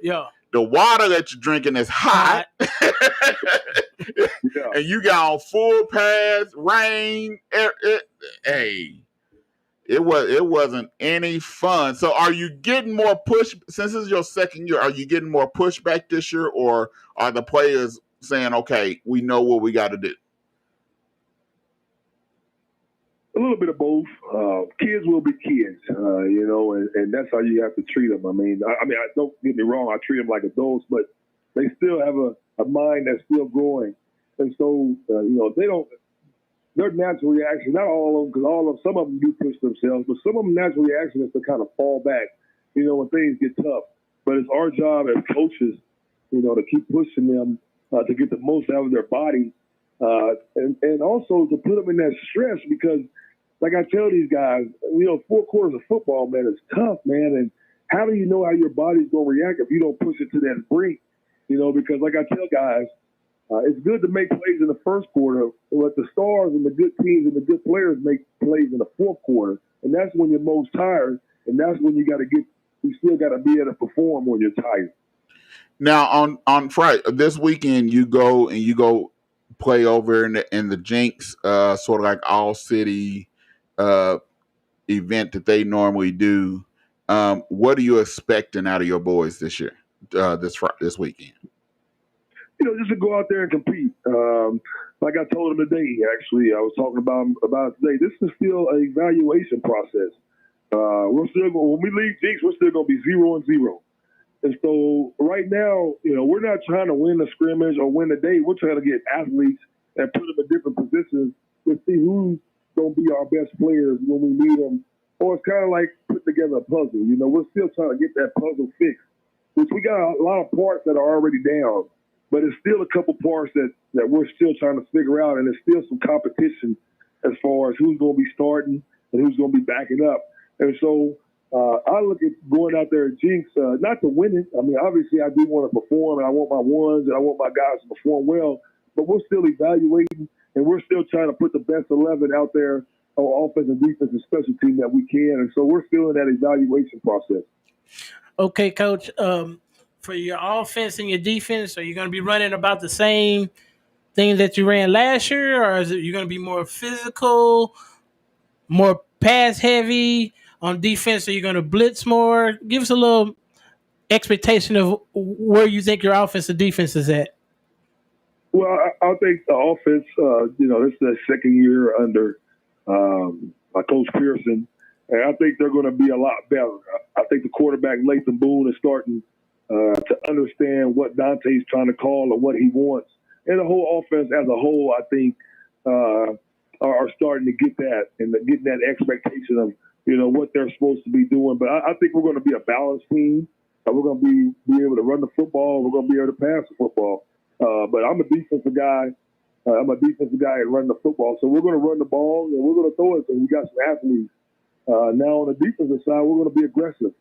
The water that you're drinking is hot. And you got on full pads, rain. It wasn't any fun. So are you getting more push, since this is your second year, are you getting more pushback this year, or are the players saying, okay, we know what we got to do? A little bit of both. Kids will be kids, and that's how you have to treat them. I don't get me wrong, I treat them like adults, but they still have a mind that's still growing. And so, their natural reaction, not all of them, because some of them do push themselves, but some of them natural reaction is to kind of fall back, when things get tough. But it's our job as coaches, to keep pushing them to get the most out of their body, and also to put them in that stress, because like I tell these guys, 4 quarters of football, man, is tough, man. And how do you know how your body's going to react if you don't push it to that brink? Because like I tell guys, it's good to make plays in the first quarter, but the stars and the good teams and the good players make plays in the fourth quarter. And that's when you're most tired. And that's when you still got to be able to perform when you're tired. Now on Friday, this weekend, you go play over in the Jinx, sort of like all city event that they normally do. What are you expecting out of your boys this year, this weekend? Just to go out there and compete. Like I told them today, actually, I was talking about it today. This is still an evaluation process. When we leave Jinx, we're still going to be 0-0. And so right now, we're not trying to win the scrimmage or win the day. We're trying to get athletes and put them in different positions to see who's going to be our best players when we need them. Or it's kind of like putting together a puzzle. We're still trying to get that puzzle fixed, which we got a lot of parts that are already down. But it's still a couple parts that we're still trying to figure out, and there's still some competition as far as who's going to be starting and who's going to be backing up. And so I look at going out there at Jinx, not to win it. I mean, obviously I do want to perform, and I want my ones, and I want my guys to perform well. But we're still evaluating, and we're still trying to put the best 11 out there on offense and defense and special team that we can. And so we're still in that evaluation process. Okay, Coach. For your offense and your defense, are you going to be running about the same thing that you ran last year, or is it you're going to be more physical, more pass heavy on defense? Are you going to blitz more? Give us a little expectation of where you think your offense and defense is at. Well, I think the offense, this is the second year under Coach Pearson, and I think they're going to be a lot better. I think the quarterback, Latham Boone, is starting to understand what Dante's trying to call or what he wants. And the whole offense as a whole, I think, are starting to get that and getting that expectation of, what they're supposed to be doing. But I think we're going to be a balanced team. We're going to be able to run the football. We're going to be able to pass the football. But I'm a defensive guy. I'm a defensive guy and running the football. So we're going to run the ball and we're going to throw it. And we got some athletes. Now on the defensive side, we're going to be aggressive.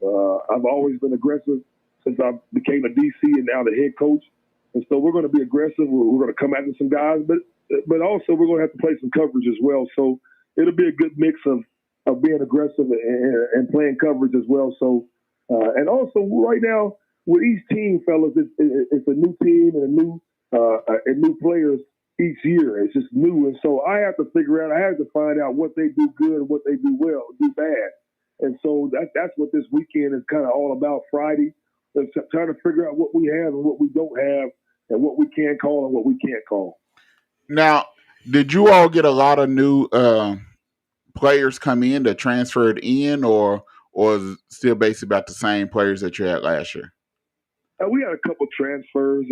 I've always been aggressive since I became a DC and now the head coach. And so we're going to be aggressive. We're going to come after some guys, but also we're going to have to play some coverage as well. So it'll be a good mix of being aggressive and playing coverage as well. So, and also right now with each team, fellas, it's a new team and new players each year. It's just new. And so I have to find out what they do good and what they do well, do bad. And so that's what this weekend is kind of all about. Friday, trying to figure out what we have and what we don't have and what we can call and what we can't call. Now, did you all get a lot of new players come in that transferred in, or is it still basically about the same players that you had last year? We had a couple transfers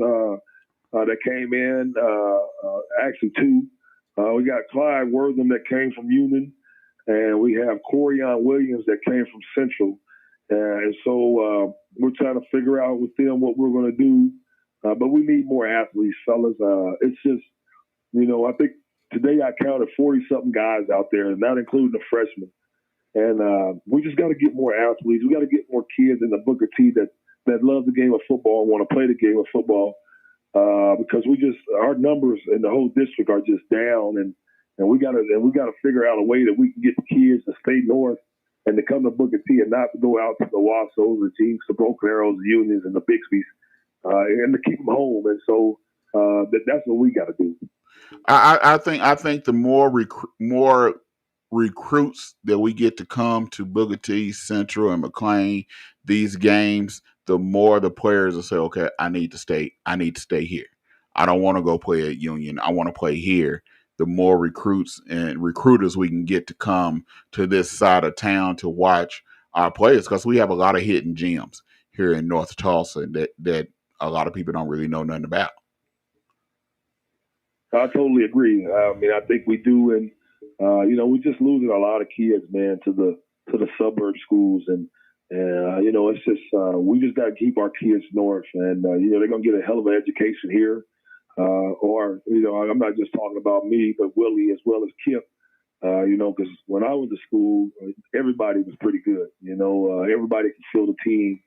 that came in, actually two. We got Clyde Wortham that came from Union, and we have Corian Williams that came from Central. And so we're trying to figure out with them what we're going to do. But we need more athletes, fellas. It's just, I think today I counted 40-something guys out there, not including the freshmen. And we just got to get more athletes. We got to get more kids in the Booker T that love the game of football and want to play the game of football. Because our numbers in the whole district are just down, and we got to figure out a way that we can get the kids to stay north and to come to Booker T and not to go out to the Wassos, the Jinx, the Broken Arrows, the Unions, and the Bixby's, and to keep them home. And so that's what we got to do. I think the more recruits that we get to come to Booker T, Central, and McLean, these games, the more the players will say, okay, I need to stay here. I don't want to go play at Union. I want to play here. The more recruits and recruiters we can get to come to this side of town to watch our players, because we have a lot of hidden gems here in North Tulsa that a lot of people don't really know nothing about. I totally agree. I mean, I think we do, and we're just losing a lot of kids, man, to the suburb schools, and it's just we just got to keep our kids north, and they're gonna get a hell of an education here, or I'm not just talking about me, but Willie as well as Kip. Because when I went to school, everybody was pretty good. Everybody can field a team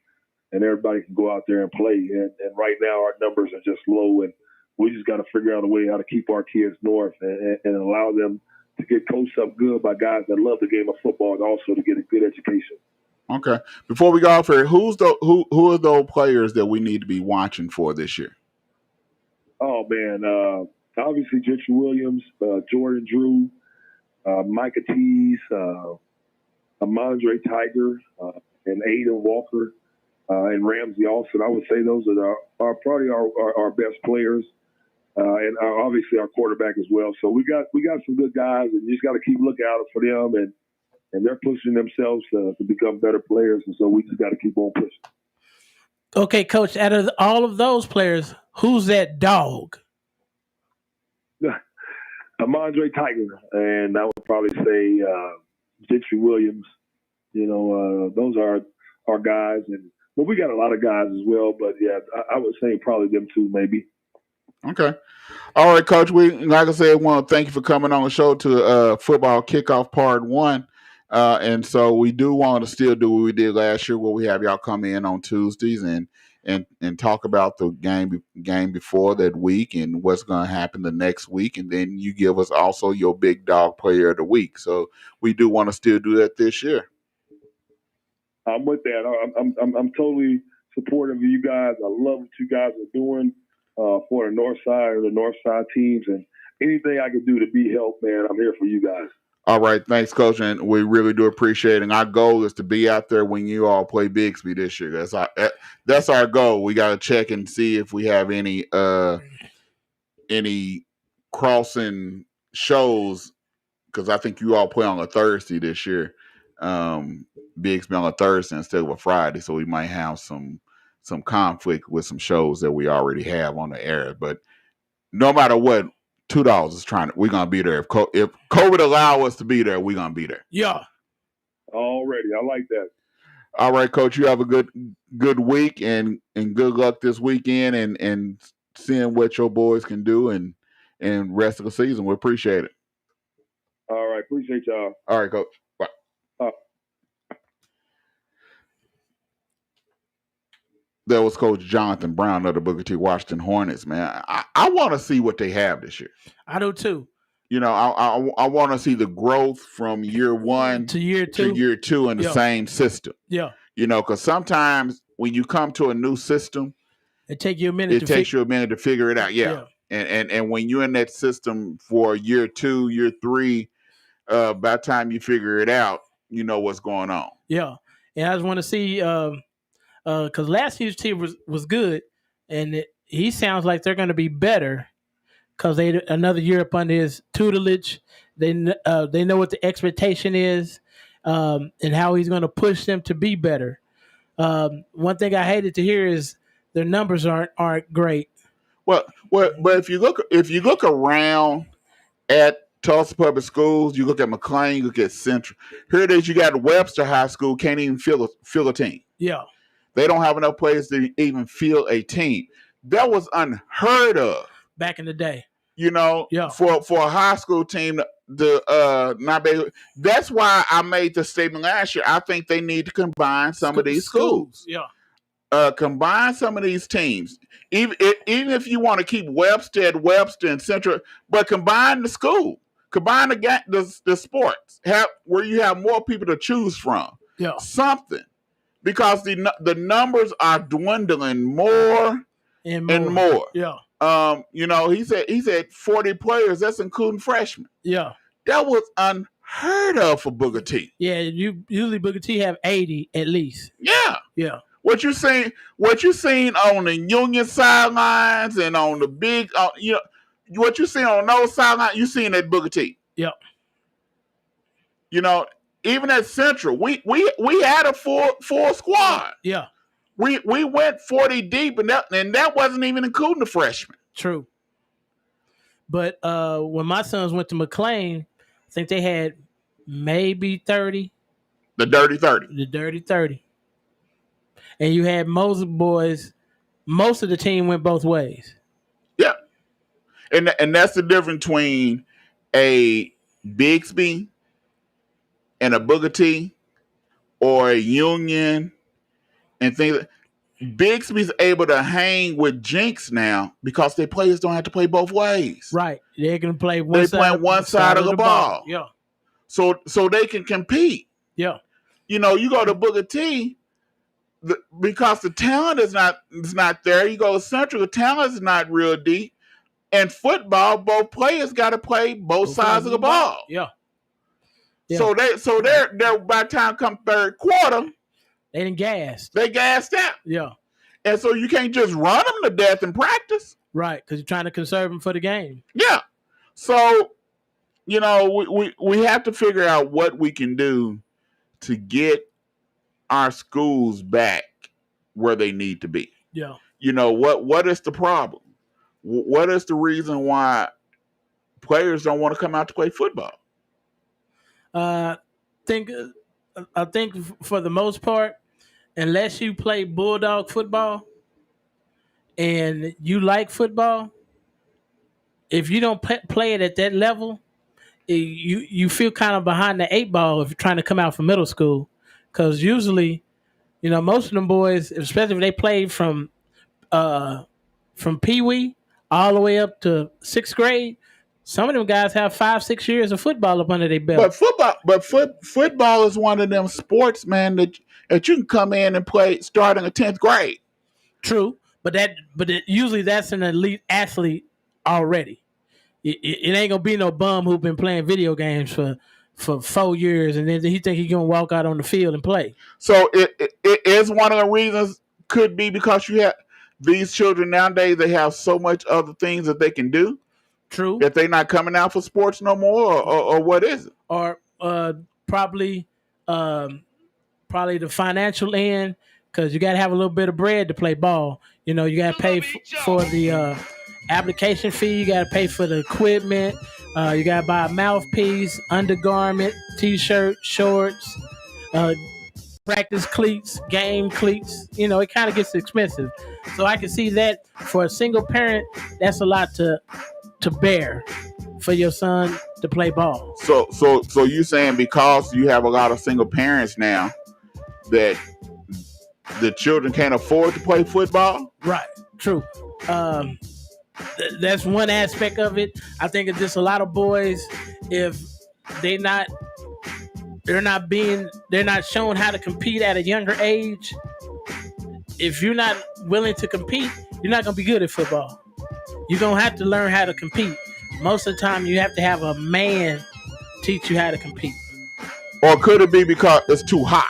and everybody can go out there and play. And right now our numbers are just low, and we just got to figure out a way how to keep our kids north and allow them to get coached up good by guys that love the game of football and also to get a good education. Okay. Before we go off here, who are those players that we need to be watching for this year? Oh man, obviously Gentry Williams, Jordan Drew, Micah Tees, Amandre Tiger, and Aiden Walker, and Ramsey Austin. I would say those are probably our best players, and obviously our quarterback as well. So we got some good guys, and you just got to keep looking out for them, and they're pushing themselves to become better players, and so we just got to keep on pushing. Okay, Coach, out of all of those players, who's that dog? Amandre Tiger, and I would probably say Gentry Williams. Those are our guys, but we got a lot of guys as well. But yeah, I would say probably them two, maybe. Okay. All right, Coach. We, like I said, want to thank you for coming on the show to Football Kickoff Part 1. And so we do want to still do what we did last year, where we have y'all come in on Tuesdays and talk about the game before that week and what's going to happen the next week, and then you give us also your big dog player of the week. So we do want to still do that this year. I'm with that. I'm totally supportive of you guys. I love what you guys are doing for the North Side or the North Side teams, and anything I can do to be help, man, I'm here for you guys. All right, thanks, Coach, and we really do appreciate it. And our goal is to be out there when you all play Bixby this year. That's our goal. We got to check and see if we have any crossing shows, because I think you all play on a Thursday this year. Bixby on a Thursday instead of a Friday, so we might have some conflict with some shows that we already have on the air. But no matter what, $2 is we're gonna be there. If COVID allow us to be there, we're gonna be there. Yeah. Already, I like that. All right, Coach. You have a good week and good luck this weekend and seeing what your boys can do and rest of the season. We appreciate it. All right, appreciate y'all. All right, Coach. Bye. That was Coach Jonathan Brown of the Booker T. Washington Hornets, man. I want to see what they have this year. I do too. I want to see the growth from year one to year two in the same system. Yeah. Because sometimes when you come to a new system, it takes you a minute to figure it out. Yeah. And when you're in that system for year 2, year 3, by the time you figure it out, you know what's going on. Yeah. And I just want to see because last year's team was good, and he sounds like they're going to be better because they another year up under his tutelage. They know what the expectation is, and how he's going to push them to be better. One thing I hated to hear is their numbers aren't great. Well, but if you look around at Tulsa Public Schools, you look at McLean, you look at Central. Here it is, you got Webster High School, can't even fill a team. Yeah. They don't have enough players to even field a team. That was unheard of back in the day. For a high school team not be. That's why I made the statement last year. I think they need to combine some of these schools. Yeah. Combine some of these teams. Even if you want to keep Webster at Webster and Central, but combine the school. Combine the sports. Where you have more people to choose from. Yeah. Something. Because the numbers are dwindling more and more. Yeah. He said 40 players. That's including freshmen. Yeah. That was unheard of for Booker T. Yeah, usually Booker T have 80 at least. Yeah. Yeah. What you seen on the Union sidelines and on the big, what you seen on those sidelines, you seen at Booker T. Yeah. Even at Central, we had a full squad. Yeah. We went 40 deep, and that wasn't even including the freshmen. True. But when my sons went to McLean, I think they had maybe 30. The Dirty 30. The Dirty 30. And you had most boys, most of the team went both ways. Yeah. And that's the difference between a Bixby and a Booker T or a Union and things. Bixby's able to hang with Jinx now because their players don't have to play both ways. Right. They're going to play one side of the ball. Yeah. So they can compete. Yeah. You go to Booker T because the talent is not there. You go to Central, the talent is not real deep. And football, both players got to play both sides of the ball. Yeah. So they're by the time come third quarter, they done gassed. They gassed out. Yeah. And so you can't just run them to death in practice. Right, because you're trying to conserve them for the game. Yeah. So, we have to figure out what we can do to get our schools back where they need to be. Yeah. What is the problem? What is the reason why players don't want to come out to play football? I think for the most part, unless you play bulldog football and you like football, if you don't play it at that level, you feel kind of behind the eight ball if you're trying to come out from middle school. Because usually, most of them boys, especially if they play from Pee-wee all the way up to sixth grade, some of them guys have 5-6 years of football up under their belt. Football is one of them sports, man, that you can come in and play starting in 10th grade. True, but usually that's an elite athlete already. It ain't gonna be no bum who been playing video games for 4 years and then he think he gonna walk out on the field and play. So it is one of the reasons could be because you have these children nowadays. They have so much other things that they can do. True. That they're not coming out for sports no more, or what is it? Or probably the financial end, because you got to have a little bit of bread to play ball. You got to pay for the application fee. You got to pay for the equipment. You got to buy a mouthpiece, undergarment, T-shirt, shorts, practice cleats, game cleats. It kind of gets expensive. So I can see that for a single parent, that's a lot to bear for your son to play ball. So you saying because you have a lot of single parents now that the children can't afford to play football? Right. True. That's one aspect of it. I think it's just a lot of boys, if they're not shown how to compete at a younger age. If you're not willing to compete, you're not gonna be good at football. You're going to have to learn how to compete. Most of the time, you have to have a man teach you how to compete. Or could it be because it's too hot?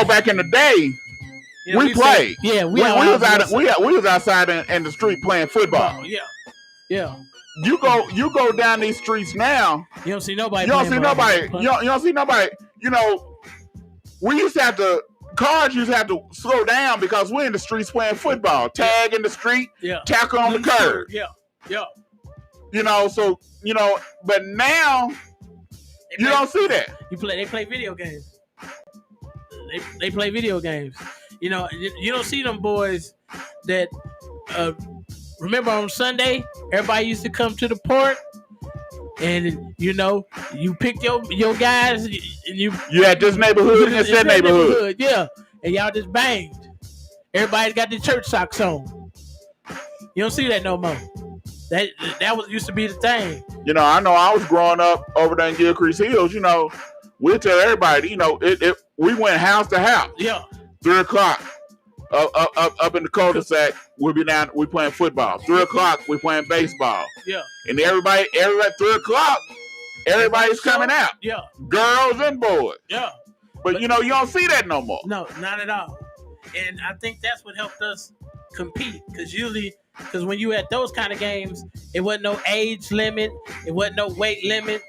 Back in the day, we played. We was outside in the street playing football. Yeah. You go down these streets now. You don't see nobody. You don't see nobody. We used to have to. Cars used to have to slow down because we're in the streets playing football. Tag in the street, tackle on the curb. Yeah. But now you don't see that. They play video games. They play video games. You don't see them boys that remember on Sunday, everybody used to come to the park. And you picked your guys, and you at this neighborhood and that neighborhood. Yeah, and y'all just banged. Everybody's got the church socks on. You don't see that no more. That was used to be the thing. I know I was growing up over there in Gilcrease Hills. We'll tell everybody. We went house to house. Yeah. 3:00. Up in the cul-de-sac, we playing football. 3:00, we playing baseball. Yeah. And everybody 3:00, everybody's coming out. Yeah. Girls and boys. Yeah. But you don't see that no more. No, not at all. And I think that's what helped us compete. Because when you had those kind of games, it wasn't no age limit. It wasn't no weight limit.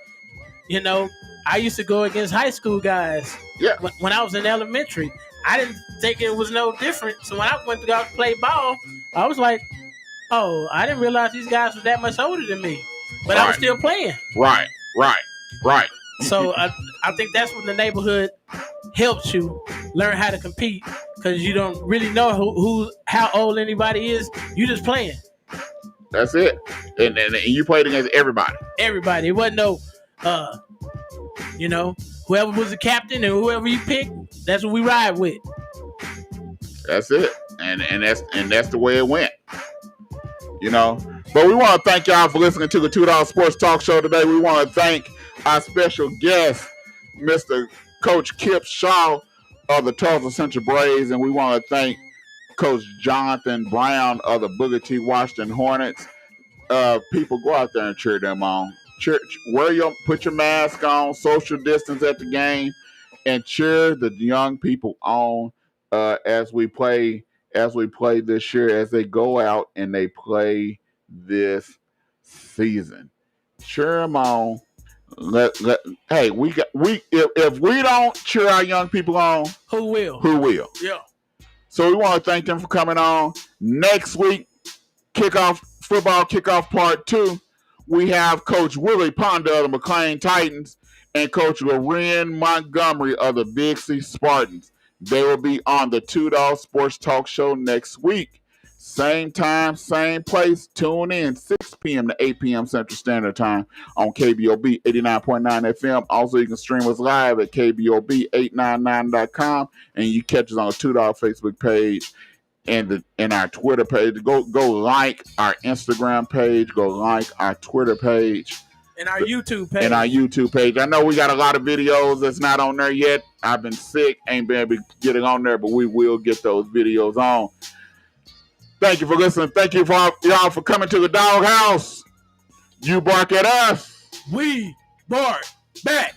I used to go against high school guys. Yeah. When I was in elementary. I didn't think it was no different. So when I went to go out to play ball, I was like, oh, I didn't realize these guys were that much older than me. But I was still playing. Right. So I think that's when the neighborhood helps you learn how to compete, because you don't really know how old anybody is. You just playing. That's it. And you played against everybody. Everybody. It wasn't no, whoever was the captain and whoever you picked, that's what we ride with. That's it. And that's the way it went. But we want to thank y'all for listening to the $2 Sports Talk Show today. We want to thank our special guest, Mr. Coach Kip Shaw of the Tulsa Central Braves, and we want to thank Coach Jonathan Brown of the Booker T. Washington Hornets. People, go out there and cheer them on. Put your mask on, social distance at the game, and cheer the young people on as we play this year, as they go out and they play this season. Cheer them on. If we don't cheer our young people on, who will? Yeah. So we want to thank them for coming on. Next week, football kickoff part 2. We have Coach Willie Ponder of the McLean Titans and Coach Loren Montgomery of the Big C Spartans. They will be on the $2 Sports Talk Show next week. Same time, same place. Tune in 6 p.m. to 8 p.m. Central Standard Time on KBOB 89.9 FM. Also, you can stream us live at KBOB 89.9.com, and you catch us on the $2 Facebook page and our Twitter page. Go like our Instagram page. Go like our Twitter page. And our YouTube page. I know we got a lot of videos that's not on there yet. I've been sick. Ain't been able to get it on there, but we will get those videos on. Thank you for listening. Thank you for y'all for coming to the doghouse. You bark at us. We bark back.